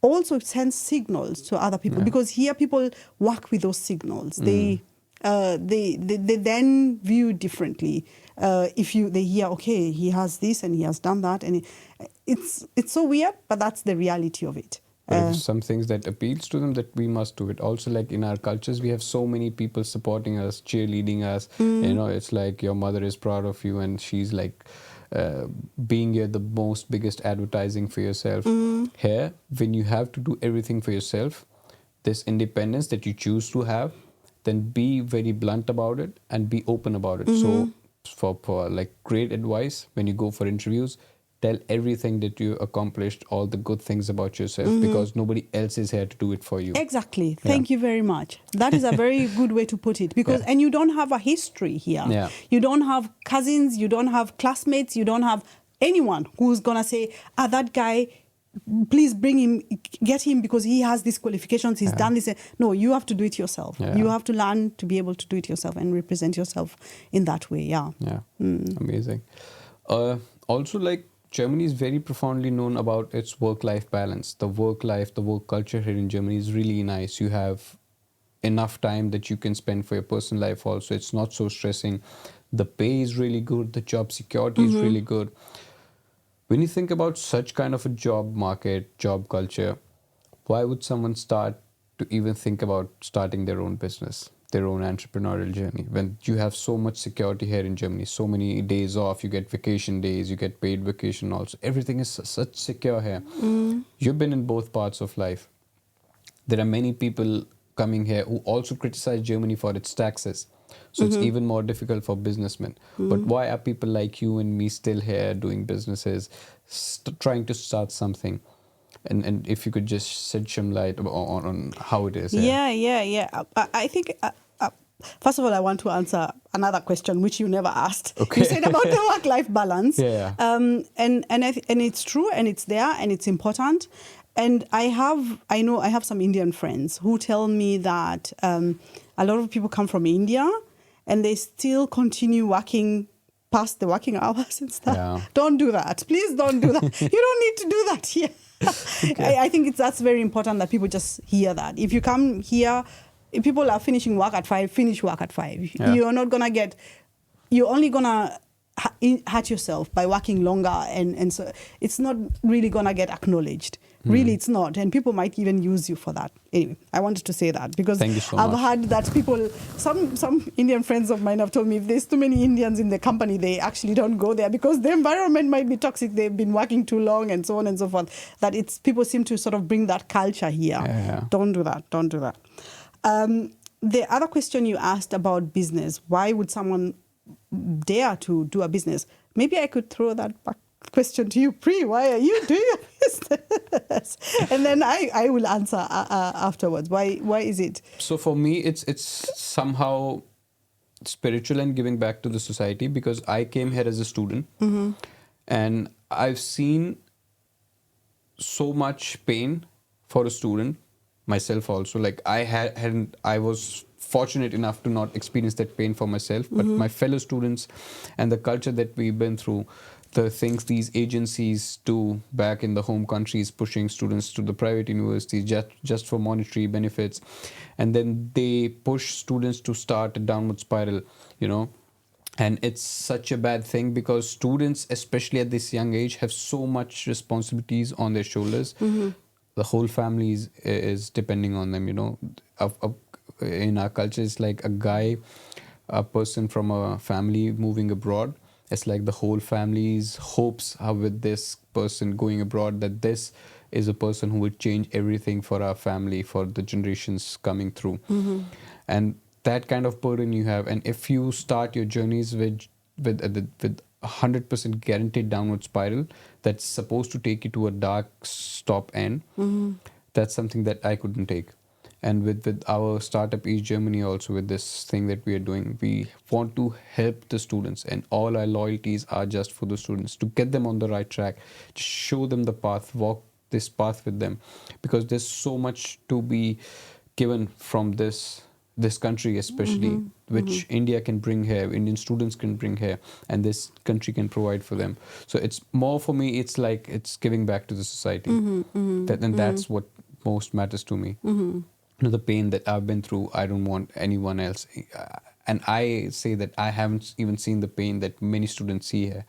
also sends signals to other people, because here people work with those signals. They then view differently. If they hear, okay, he has this and he has done that, and it's so weird, but that's the reality of it. There's some things that appeals to them that we must do it. Also, like in our cultures, we have so many people supporting us, cheerleading us. It's like your mother is proud of you, and she's like being the most biggest advertising for yourself. Here, when you have to do everything for yourself, this independence that you choose to have, then be very blunt about it and be open about it. So for like great advice, when you go for interviews, tell everything that you accomplished, all the good things about yourself, because nobody else is here to do it for you. Exactly. Thank you very much. That is a very good way to put it, because and you don't have a history here. You don't have cousins, you don't have classmates, you don't have anyone who's going to say, that guy, please bring him, get him because he has these qualifications, he's done this. No, you have to do it yourself. Yeah. You have to learn to be able to do it yourself and represent yourself in that way. Yeah. Amazing. Also, like, Germany is very profoundly known about its work-life balance. The work culture here in Germany is really nice. You have enough time that you can spend for your personal life also. It's not so stressing. The pay is really good. The job security is really good. When you think about such kind of a job market, job culture, why would someone start to even think about starting their own business, their own entrepreneurial journey, when you have so much security here in Germany, so many days off, you get vacation days, you get paid vacation also. Everything is such secure here. You've been in both parts of life. There are many people coming here who also criticize Germany for its taxes. So it's even more difficult for businessmen. But why are people like you and me still here doing businesses, trying to start something? And if you could just shed some light on how it is. I think, first of all, I want to answer another question which you never asked. Okay. You said about the work-life balance. And it's true, and it's there, and it's important. And I have some Indian friends who tell me that a lot of people come from India and they still continue working past the working hours and stuff. Yeah. Don't do that. Please don't do that. You don't need to do that here. Okay. I think that's very important that people just hear that. If you come here, if people are finishing work at 5, finish work at 5. Yeah. You're only going to hurt yourself by working longer. And so it's not really going to get acknowledged. Really, it's not. And people might even use you for that. Anyway, I wanted to say that because Thank you so I've much. heard that people, some Indian friends of mine have told me if there's too many Indians in the company, they actually don't go there because the environment might be toxic. They've been working too long and so on and so forth. That people seem to sort of bring that culture here. Yeah. Don't do that. Don't do that. The other question you asked about business, why would someone dare to do a business? Maybe I could throw that back question to you, Pri. Why are you doing a business? And then I will answer afterwards. Why is it? So for me, it's somehow spiritual and giving back to the society, because I came here as a student and I've seen so much pain for a student myself also. Like I was fortunate enough to not experience that pain for myself, but my fellow students and the culture that we've been through, the things these agencies do back in the home countries, pushing students to the private universities just for monetary benefits, and then they push students to start a downward spiral, and it's such a bad thing because students, especially at this young age, have so much responsibilities on their shoulders. The whole family is depending on them. In our culture, it's like a person from a family moving abroad. It's like the whole family's hopes are with this person going abroad, that this is a person who would change everything for our family, for the generations coming through. And that kind of burden you have. And if you start your journeys with 100% guaranteed downward spiral that's supposed to take you to a dark stop end, that's something that I couldn't take. And with our startup East Germany also, with this thing that we are doing, we want to help the students, and all our loyalties are just for the students, to get them on the right track, to show them the path, walk this path with them, because there's so much to be given from this country, especially, which India can bring here, Indian students can bring here, and this country can provide for them. So it's more, for me, it's like it's giving back to the society. That's what most matters to me. The pain that I've been through, I don't want anyone else. And I say that I haven't even seen the pain that many students see here.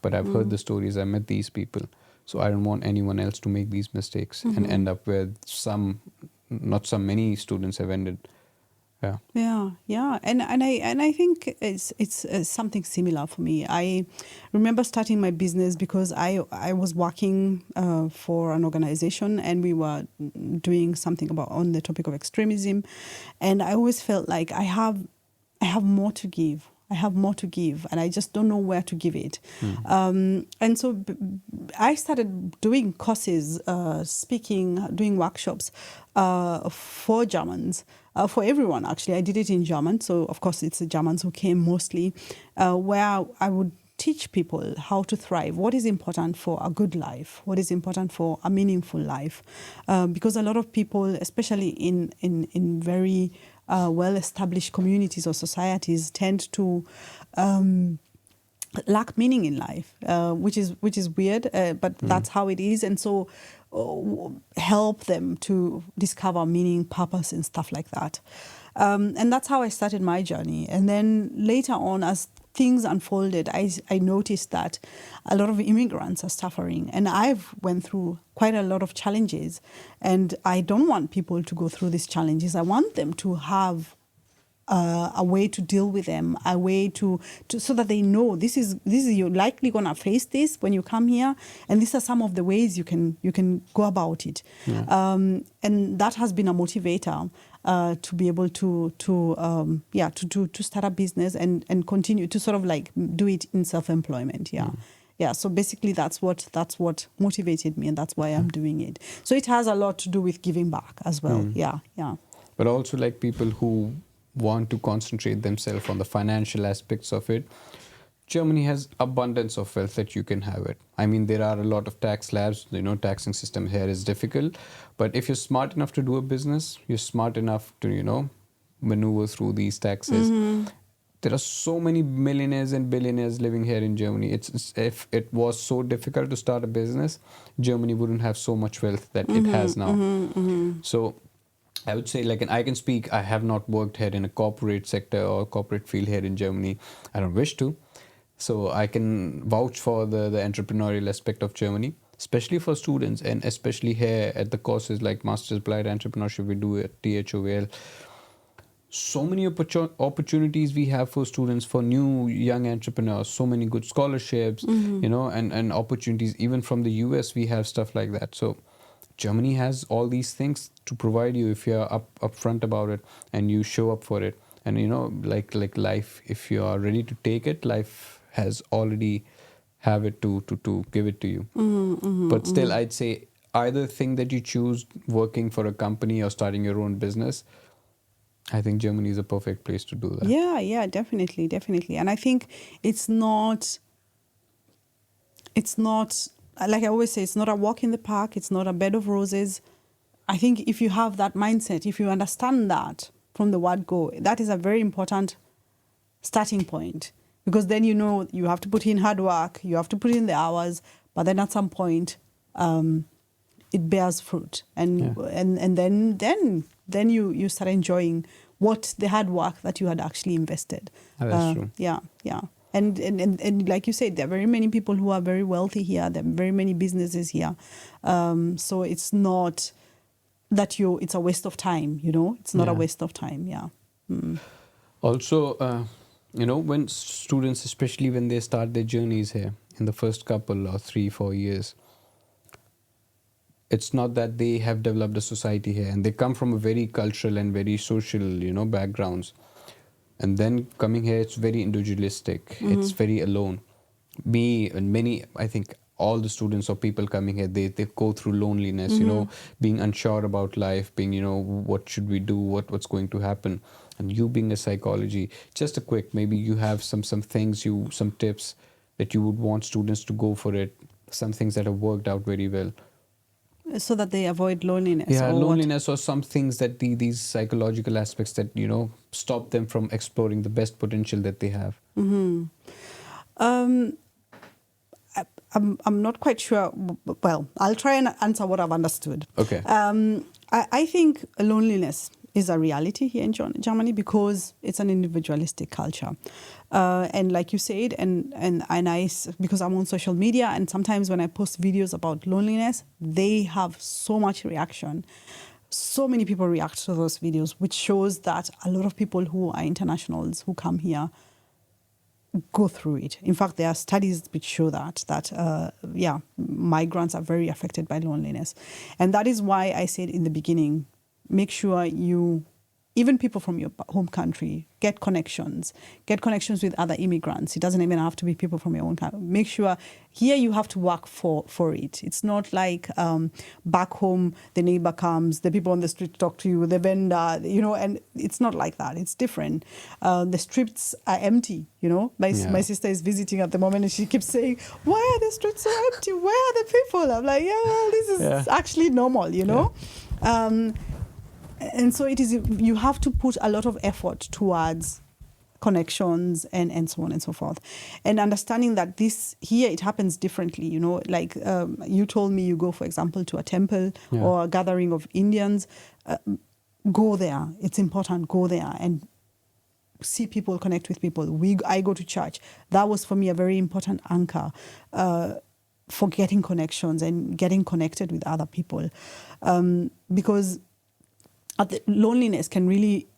But I've heard the stories, I met these people. So I don't want anyone else to make these mistakes and end up where many students have ended. Yeah. And I think it's something similar for me. I remember starting my business because I was working for an organization, and we were doing something on the topic of extremism, and I always felt like I have more to give. I have more to give, and I just don't know where to give it. And so I started doing courses, speaking, doing workshops for Germans, for everyone, actually. I did it in German, so of course it's the Germans who came mostly, where I would teach people how to thrive, what is important for a good life, what is important for a meaningful life. Because a lot of people, especially in very well-established communities or societies, tend to lack meaning in life, which is weird, but that's how it is. And so help them to discover meaning, purpose, and stuff like that. And that's how I started my journey. And then later on, as things unfolded, I noticed that a lot of immigrants are suffering, and I've went through quite a lot of challenges, and I don't want people to go through these challenges. I want them to have a way to deal with them, a way to so that they know this is you're likely gonna face this when you come here, and these are some of the ways you can go about it. Yeah. And that has been a motivator to be able to start a business and continue to sort of like do it in self-employment. Yeah. Yeah, so basically that's what motivated me, and that's why I'm doing it. So it has a lot to do with giving back as well. Yeah. But also like people who want to concentrate themselves on the financial aspects of it, Germany has abundance of wealth that you can have it. I mean, there are a lot of tax slabs, taxing system here is difficult. But if you're smart enough to do a business, you're smart enough to, maneuver through these taxes. Mm-hmm. There are so many millionaires and billionaires living here in Germany. If it was so difficult to start a business, Germany wouldn't have so much wealth that it has now. So I would say, and I can speak, I have not worked here in a corporate sector or corporate field here in Germany. I don't wish to. So I can vouch for the entrepreneurial aspect of Germany, especially for students, and especially here at the courses like Master's Applied Entrepreneurship we do at THOL. So many opportunities we have for students, for new young entrepreneurs, so many good scholarships, and opportunities. Even from the US, we have stuff like that. So Germany has all these things to provide you if you're upfront about it and you show up for it. And like life, if you are ready to take it, life has already have it to give it to you. But still, I'd say either thing that you choose, working for a company or starting your own business, I think Germany is a perfect place to do that. Yeah, definitely. And I think it's not, like I always say, it's not a walk in the park. It's not a bed of roses. I think if you have that mindset, if you understand that from the word go, that is a very important starting point. Because then you have to put in hard work, you have to put in the hours, but then at some point it bears fruit. And then you start enjoying what the hard work that you had actually invested. That's true. Yeah. And like you said, there are very many people who are very wealthy here. There are very many businesses here. So it's not that it's a waste of time, It's not a waste of time, yeah. Also, when students, especially when they start their journeys here in the first couple or 3-4 years, it's not that they have developed a society here and they come from a very cultural and very social, backgrounds. And then coming here, it's very individualistic. It's very alone. Me and many, I think all the students or people coming here, they go through loneliness, being unsure about life, being, what should we do, what's going to happen. And you being a psychology, just a quick, maybe you have some things, some tips that you would want students to go for it, some things that have worked out very well. So that they avoid loneliness. Yeah, loneliness or some things that these psychological aspects that, stop them from exploring the best potential that they have. I'm not quite sure. Well, I'll try and answer what I've understood. Okay. I think loneliness is a reality here in Germany because it's an individualistic culture. And like you said, and I, because I'm on social media, and sometimes when I post videos about loneliness, they have so much reaction. So many people react to those videos, which shows that a lot of people who are internationals who come here go through it. In fact, there are studies which show that migrants are very affected by loneliness. And that is why I said in the beginning, make sure you even people from your home country, get connections with other immigrants. It doesn't even have to be people from your own country. Make sure here you have to work for it. It's not like back home, the neighbor comes, the people on the street talk to you, the vendor, and it's not like that. It's different. The streets are empty, My sister is visiting at the moment and she keeps saying, why are the streets so empty? Where are the people? I'm like, this is actually normal, And so you have to put a lot of effort towards connections and so on and so forth. And understanding that it happens differently, like you told me you go, for example, to a temple or a gathering of Indians, go there. It's important, go there and see people, connect with people. I go to church. That was for me a very important anchor for getting connections and getting connected with other people. Because loneliness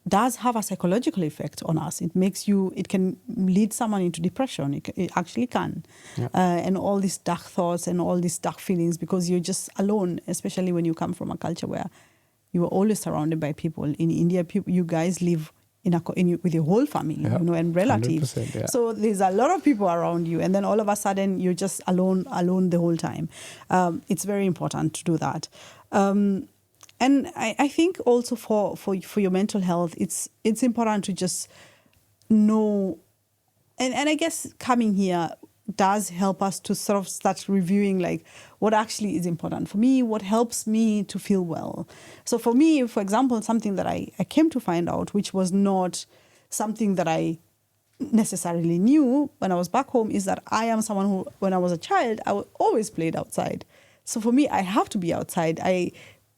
does have a psychological effect on us. It can lead someone into depression. It actually can. Yeah. And all these dark thoughts and all these dark feelings because you're just alone, especially when you come from a culture where you are always surrounded by people. In India, you guys live with your whole family, and relatives. Yeah. So there's a lot of people around you. And then all of a sudden, you're just alone the whole time. It's very important to do that. And I think also for your mental health, it's important to just know, and I guess coming here does help us to sort of start reviewing like what actually is important for me, what helps me to feel well. So for me, for example, something that I came to find out, which was not something that I necessarily knew when I was back home, is that I am someone who, when I was a child, I always played outside. So for me, I have to be outside.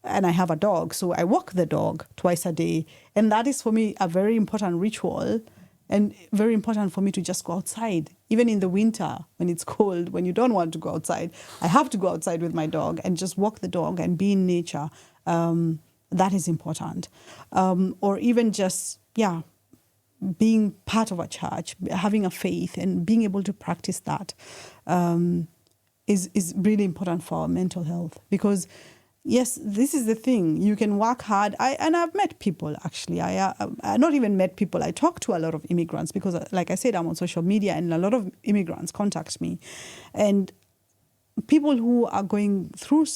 And I have a dog, so I walk the dog twice a day. And that is for me a very important ritual and very important for me to just go outside. Even in the winter, when it's cold, when you don't want to go outside, I have to go outside with my dog and just walk the dog and be in nature. That is important. Or even just, being part of a church, having a faith and being able to practice that is really important for our mental health. Because yes, this is the thing. You can work hard. I've met people, actually. I not even met people. I talk to a lot of immigrants because, like I said, I'm on social media and a lot of immigrants contact me. And people who are going through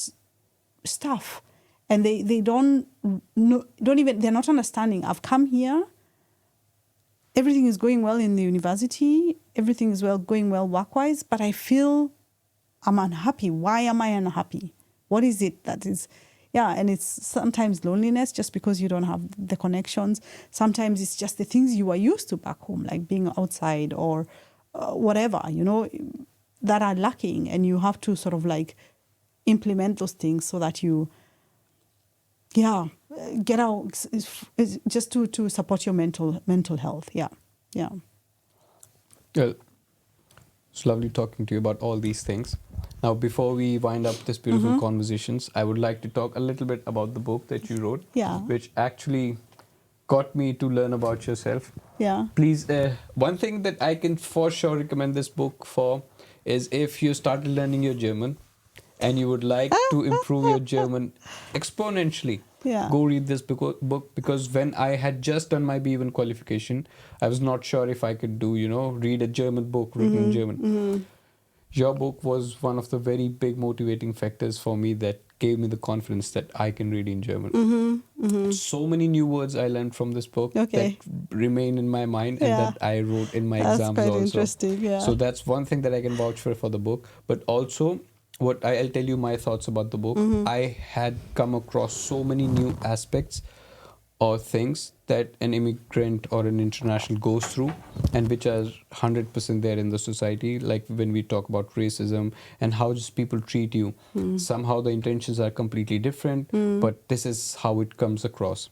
stuff and they don't even, they're not understanding. I've come here. Everything is going well in the university. Everything is going well work-wise, but I feel I'm unhappy. Why am I unhappy? What is it that is, and it's sometimes loneliness just because you don't have the connections. Sometimes it's just the things you are used to back home, like being outside or whatever, that are lacking. And you have to sort of like implement those things so that you, get out, just to support your mental health. Yeah. Well, it's lovely talking to you about all these things. Now, before we wind up this beautiful conversations, I would like to talk a little bit about the book that you wrote, which actually got me to learn about yourself. Yeah. Please, one thing that I can for sure recommend this book for is if you started learning your German and you would like to improve your German exponentially, go read this book, because when I had just done my B1 qualification, I was not sure if I could do, read a German book written in German. Your book was one of the very big motivating factors for me that gave me the confidence that I can read in German. So many new words I learned from this book that remain in my mind and that I wrote in my exams quite also. Interesting, So that's one thing that I can vouch for the book. But also, I'll tell you my thoughts about the book. I had come across so many new aspects or things that an immigrant or an international goes through and which are 100% there in the society. Like when we talk about racism and how just people treat you, somehow the intentions are completely different, but this is how it comes across.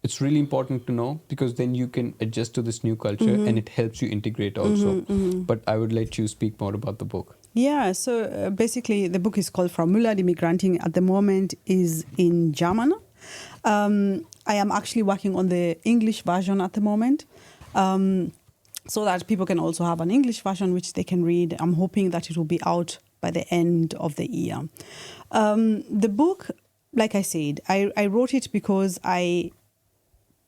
It's really important to know because then you can adjust to this new culture and it helps you integrate also. But I would let you speak more about the book. Yeah, so basically the book is called Frau Müller, die Migrantin. At the moment is in German. I am actually working on the English version at the moment, so that people can also have an English version which they can read. I'm hoping that it will be out by the end of the year. The book, like I said, I wrote it because I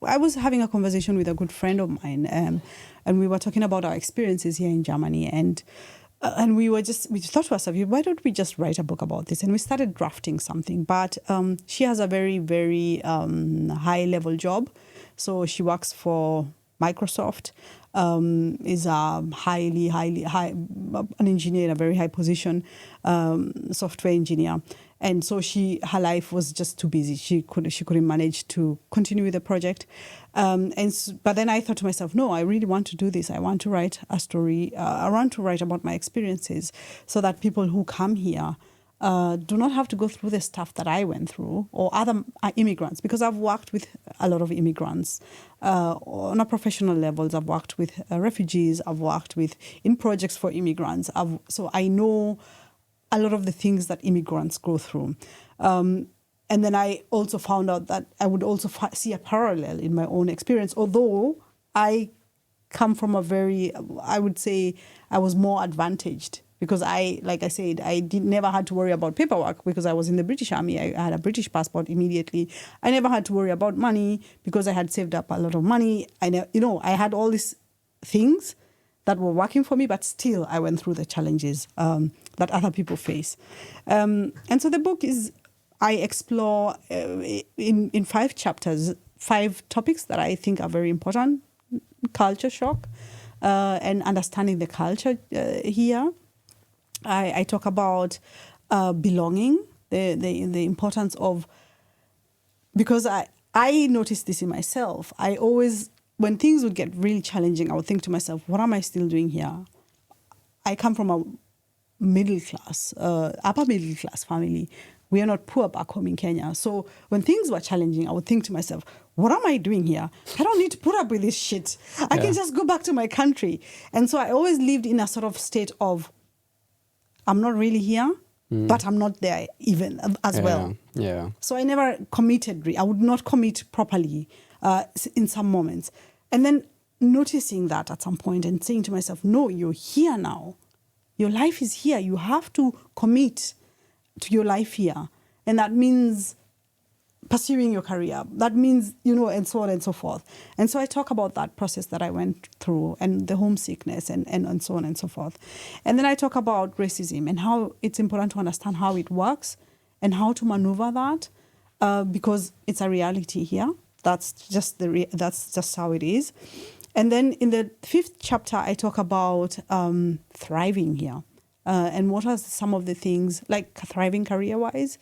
I was having a conversation with a good friend of mine, and we were talking about our experiences here in Germany, and we thought to ourselves, why don't we just write a book about this? And we started drafting something. But she has a very, very high level job. So she works for Microsoft, is a highly an engineer in a very high position, software engineer. And so her life was just too busy. She couldn't manage to continue with the project. But then I thought to myself, no, I really want to do this. I want to write a story. I want to write about my experiences so that people who come here do not have to go through the stuff that I went through, or other immigrants, because I've worked with a lot of immigrants on a professional levels. I've worked with refugees. I've worked in projects for immigrants. So I know a lot of the things that immigrants go through. And then I also found out that I would also see a parallel in my own experience, although I come from I would say I was more advantaged because like I said, never had to worry about paperwork because I was in the British Army. I had a British passport immediately. I never had to worry about money because I had saved up a lot of money. I had all these things that were working for me, but still I went through the challenges that other people face. And so the book I explore in 5 chapters, 5 topics that I think are very important. Culture shock and understanding the culture here. I talk about belonging, the importance of, because I noticed this in myself. I always, when things would get really challenging, I would think to myself, what am I still doing here? I come from a middle class, upper middle class family. We are not poor back home in Kenya. So when things were challenging, I would think to myself, what am I doing here? I don't need to put up with this shit. I can just go back to my country. And so I always lived in a sort of state of, I'm not really here, but I'm not there even as well. Yeah. So I never committed. I would not commit properly in some moments. And then noticing that at some point and saying to myself, no, you're here now. Your life is here. You have to commit to your life here. And that means pursuing your career. That means, and so on and so forth. And so I talk about that process that I went through and the homesickness and so on and so forth. And then I talk about racism and how it's important to understand how it works and how to maneuver that because it's a reality here. That's just how it is. And then in the 5th chapter, I talk about thriving here. And what are some of the things, like thriving career-wise,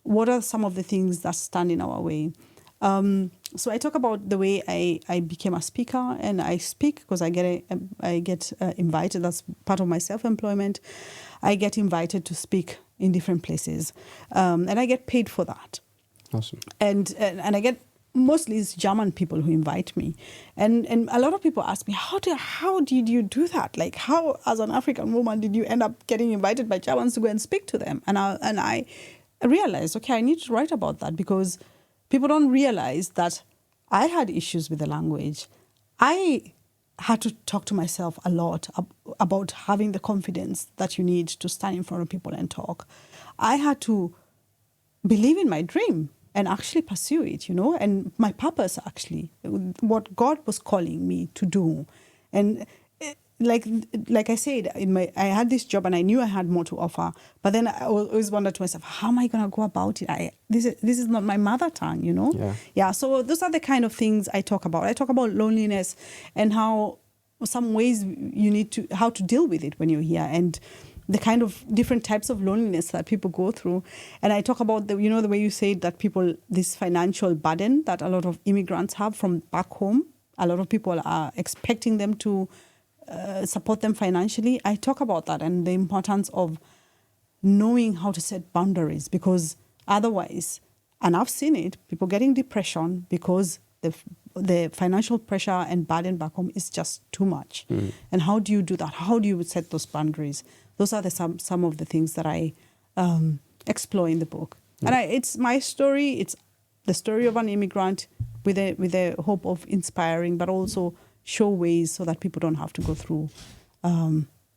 what are some of the things that stand in our way? So I talk about the way I became a speaker, and I speak because I get invited. That's part of my self-employment. I get invited to speak in different places, and I get paid for that. Awesome. And I get, mostly it's German people who invite me. And a lot of people ask me, how did you do that? Like, how, as an African woman, did you end up getting invited by Germans to go and speak to them? And I realized, okay, I need to write about that because people don't realize that I had issues with the language. I had to talk to myself a lot about having the confidence that you need to stand in front of people and talk. I had to believe in my dream and actually pursue it, and my purpose, actually, what God was calling me to do. And like I said, I had this job and I knew I had more to offer, but then I always wondered to myself, how am I going to go about it? This is not my mother tongue, Yeah, so those are the kind of things I talk about. I talk about loneliness and how some ways how to deal with it when you're here, and the kind of different types of loneliness that people go through. And I talk about the way you said that this financial burden that a lot of immigrants have from back home. A lot of people are expecting them to support them financially. I talk about that and the importance of knowing how to set boundaries, because otherwise, and I've seen it, people getting depression because the financial pressure and burden back home is just too much. And how do you do that? How do you set those boundaries? Those are some of the things that I explore in the book. And it's my story. It's the story of an immigrant with a hope of inspiring, but also show ways so that people don't have to go through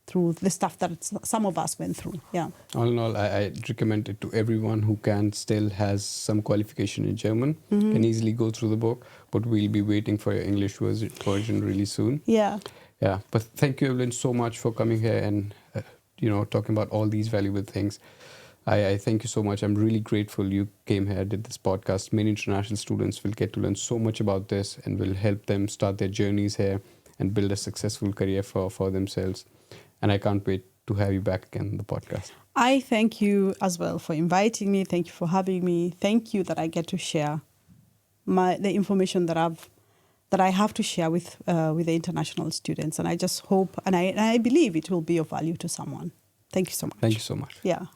through the stuff that some of us went through. Yeah. All in all, I'd recommend it to everyone who still has some qualification in German, can easily go through the book, but we'll be waiting for your English version really soon. Yeah. Yeah, but thank you, Evelyne, so much for coming here and, talking about all these valuable things. I thank you so much. I'm really grateful you came here, did this podcast. Many international students will get to learn so much about this and will help them start their journeys here and build a successful career for themselves. And I can't wait to have you back again on the podcast. I thank you as well for inviting me. Thank you for having me. Thank you that I get to share the information that I have to share with the international students. And I just hope and I believe it will be of value to someone. Thank you so much. Thank you so much. Yeah.